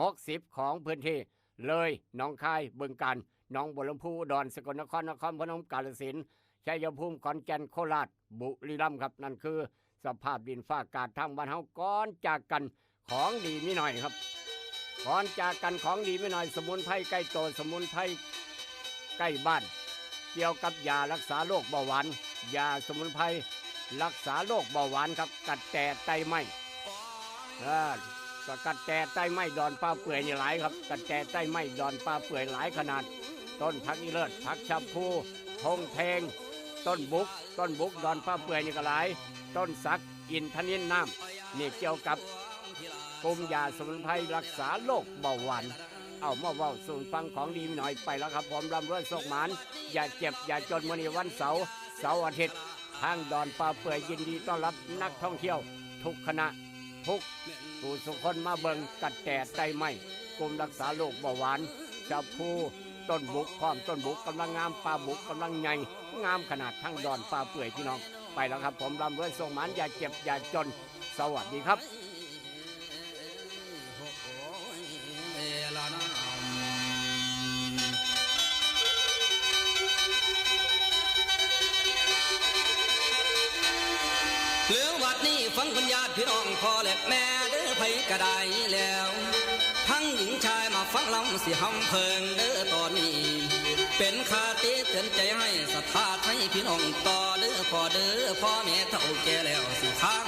60ของพื้นที่เลยหนองคายบึงกาฬหนองบัวลำพูอุดรสกลนครนครพนมกาฬสินธุ์ชัยภูมิขอนแก่นโคราชบุรีรัมย์ครับนั่นคือสภาพดินฟ้าอากาศทางบ้านเฮาก่อนจากกันของดีมีหน่อยครับก่อนจากกันของดีไม่หน่อยสมุนไพรใกล้ตัวสมุนไพรใกล้บ้านเกี่ยวกับยารักษาโรคเบาหวานยาสมุนไพรรักษาโรคเบาหวานครับกัดแต่ไตไหมก็กัดแต่ไตไหมดอนปลาเปื่อยนี่หลายครับกัดแต่ไตไหมดอนปลาเปื่อยหลายขนาดต้นผักอีเลิศผักชาพูทงแทงต้นบุกดอนปลาเปื่อยนี่ก็หลายต้นสักอินทนินน้ำนี่เกี่ยวกับกลุ่มยาสมุนไพรรักษาโรคเบาหวานเอามาเว้าสู่ฟังของดีหน่อยไปแล้วครับผมร่ำรวยโชคหมานอย่าเจ็บอย่าจนมื้อนี้วันเสาร์อาทิตย์ทางดอนปลาเปื่อยยินดีต้อนรับนักท่องเที่ยวทุกคณะทุกผู้สุคนมาเบิ่งกัดแต่ไตไหมกลุ่มรักษาโรคเบาหวานชาพูต้นบุกพร้อมต้นบุกกำลังงามปลาบุกกำลังใหญ่งามขนาดทั้งดอนปลาเปื่อยพี่น้องไปแล้วครับผมร่ำรวยโชคหมานอย่าเจ็บอย่าจนสวัสดีครับ เหลือวัดนี้ฟังคุณญาติพี่น้องพ่อและแม่เด้อไผกระไดแล้ว ทั้งหญิงชายมาฟังลำสิหำเพิงเด้อตอนนี้เป็นคาติเตือนใจให้ศรัทธาให้พี่น้องต่อเด้อพ่อเด้อพ่อแม่เฒ่าแก่แล้วสิข้าง